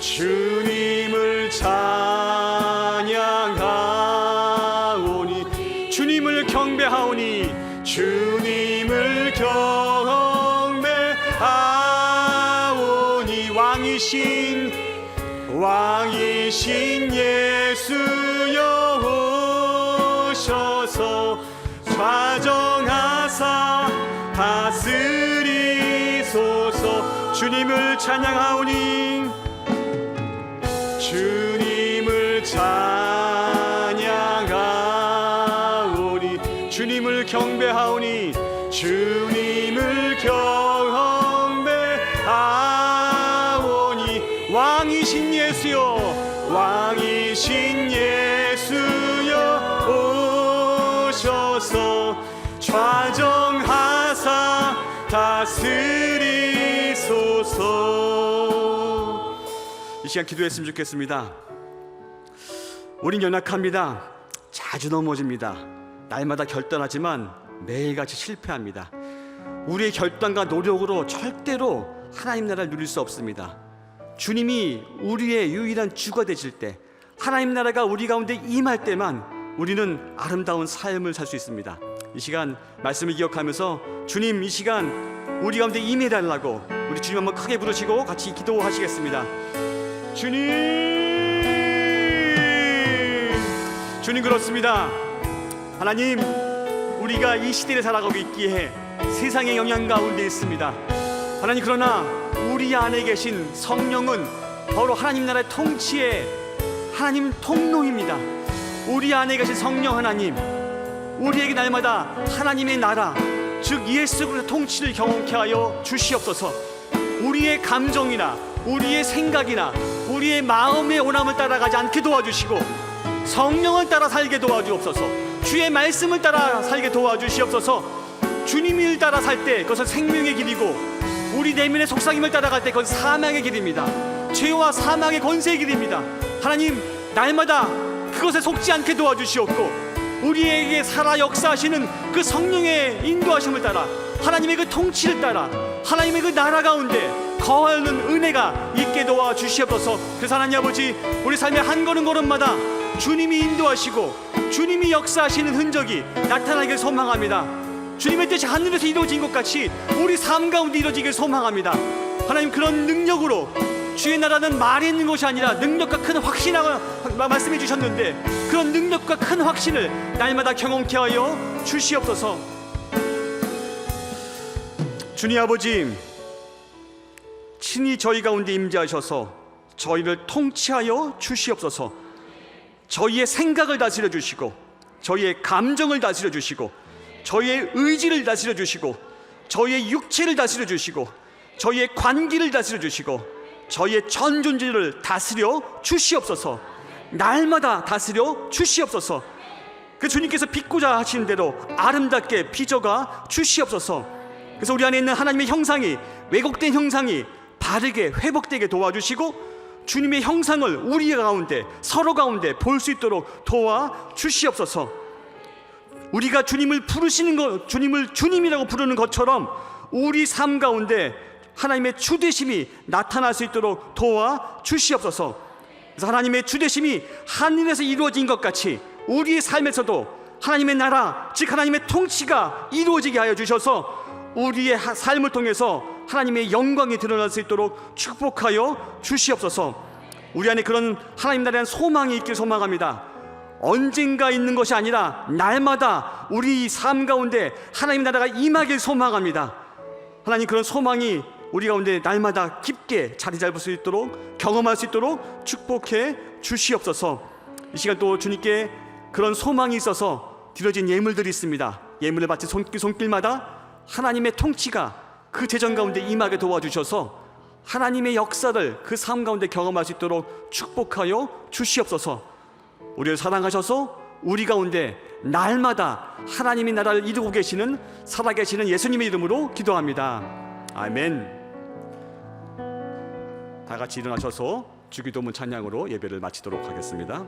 주님을 찬양하오니 주님을 경배하오니 주님을 경배하오니 왕이신 예수여 오셔서 좌정하사 다스리소서. 주님을 찬양하오니 주님을 찬양하오니 주님을 경배하오니 주님을 경배하오니 왕이신 예수여 왕이신 예수여 오셔서 좌정하사 다스리소서. 이 시간 기도했으면 좋겠습니다. 우린 연약합니다. 자주 넘어집니다. 날마다 결단하지만 매일같이 실패합니다. 우리의 결단과 노력으로 절대로 하나님 나라를 누릴 수 없습니다. 주님이 우리의 유일한 주가 되실 때, 하나님 나라가 우리 가운데 임할 때만 우리는 아름다운 삶을 살 수 있습니다. 이 시간 말씀을 기억하면서 주님, 이 시간 우리 가운데 임해달라고 우리 주님 한번 크게 부르시고 같이 기도하시겠습니다. 주님 그렇습니다. 하나님, 우리가 이 시대를 살아가고 있기에 세상의 영향 가운데 있습니다. 하나님, 그러나 우리 안에 계신 성령은 바로 하나님 나라의 통치의 하나님 통로입니다. 우리 안에 계신 성령 하나님, 우리에게 날마다 하나님의 나라, 즉 예수 그리스도의 통치를 경험케 하여 주시옵소서. 우리의 감정이나 우리의 생각이나 우리의 마음의 원함을 따라가지 않게 도와주시고 성령을 따라 살게 도와주옵소서. 주의 말씀을 따라 살게 도와주시옵소서. 주님을 따라 살 때 그것은 생명의 길이고 우리 내면의 속삭임을 따라갈 때 그것은 사망의 길입니다. 죄와 사망의 권세의 길입니다. 하나님, 날마다 그것에 속지 않게 도와주시옵고 우리에게 살아 역사하시는 그 성령의 인도하심을 따라 하나님의 그 통치를 따라 하나님의 그 나라 가운데 거하는 은혜가 있게 도와주시옵소서. 그래서 하나님 아버지, 우리 삶의 한 걸음걸음마다 주님이 인도하시고 주님이 역사하시는 흔적이 나타나길 소망합니다. 주님의 뜻이 하늘에서 이루어진 것 같이 우리 삶 가운데 이루어지길 소망합니다. 하나님, 그런 능력으로 주의 나라는 말에 있는 것이 아니라 능력과 큰 확신하고 말씀해 주셨는데 그런 능력과 큰 확신을 날마다 경험케 하여 주시옵소서. 주님 아버지, 친히 저희 가운데 임재하셔서 저희를 통치하여 주시옵소서. 저희의 생각을 다스려 주시고 저희의 감정을 다스려 주시고 저희의 의지를 다스려 주시고 저희의 육체를 다스려 주시고 저희의 관계를 다스려 주시고 저희의 전 존재를 다스려 주시옵소서. 날마다 다스려 주시옵소서. 그 주님께서 빚고자 하신 대로 아름답게 빚어가 주시옵소서. 그래서 우리 안에 있는 하나님의 형상이, 왜곡된 형상이 바르게 회복되게 도와주시고 주님의 형상을 우리 가운데, 서로 가운데 볼 수 있도록 도와주시옵소서. 우리가 주님을 부르시는 것, 주님을 주님이라고 부르는 것처럼 우리 삶 가운데 하나님의 주되심이 나타날 수 있도록 도와주시옵소서. 그래서 하나님의 주되심이 하늘에서 이루어진 것 같이 우리의 삶에서도 하나님의 나라, 즉 하나님의 통치가 이루어지게 하여 주셔서 우리의 삶을 통해서 하나님의 영광이 드러날 수 있도록 축복하여 주시옵소서. 우리 안에 그런 하나님 나라에 대한 소망이 있길 소망합니다. 언젠가 있는 것이 아니라 날마다 우리 삶 가운데 하나님 나라가 임하길 소망합니다. 하나님, 그런 소망이 우리 가운데 날마다 깊게 자리 잡을 수 있도록, 경험할 수 있도록 축복해 주시옵소서. 이 시간 또 주님께 그런 소망이 있어서 드려진 예물들이 있습니다. 예물을 바친 손길마다 하나님의 통치가 그 재정 가운데 임하게 도와주셔서 하나님의 역사를 그 삶 가운데 경험할 수 있도록 축복하여 주시옵소서. 우리를 사랑하셔서 우리 가운데 날마다 하나님의 나라를 이루고 계시는 살아계시는 예수님의 이름으로 기도합니다. 아멘. 다 같이 일어나셔서 주기도문 찬양으로 예배를 마치도록 하겠습니다.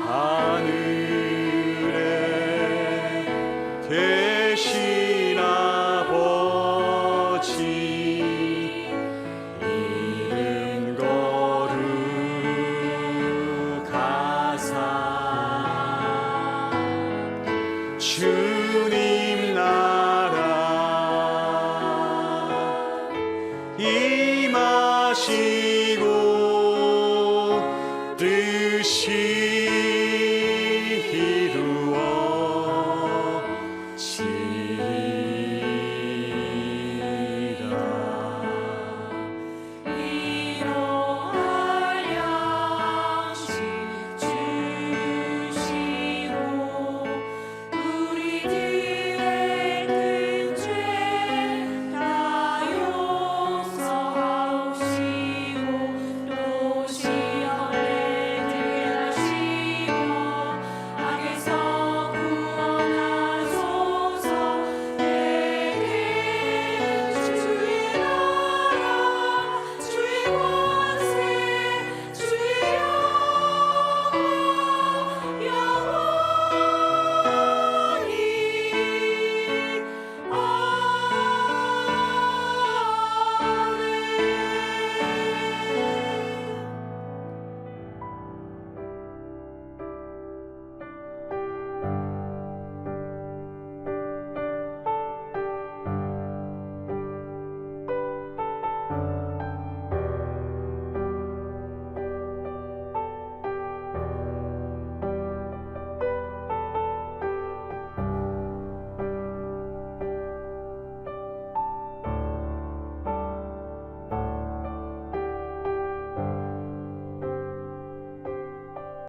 하늘에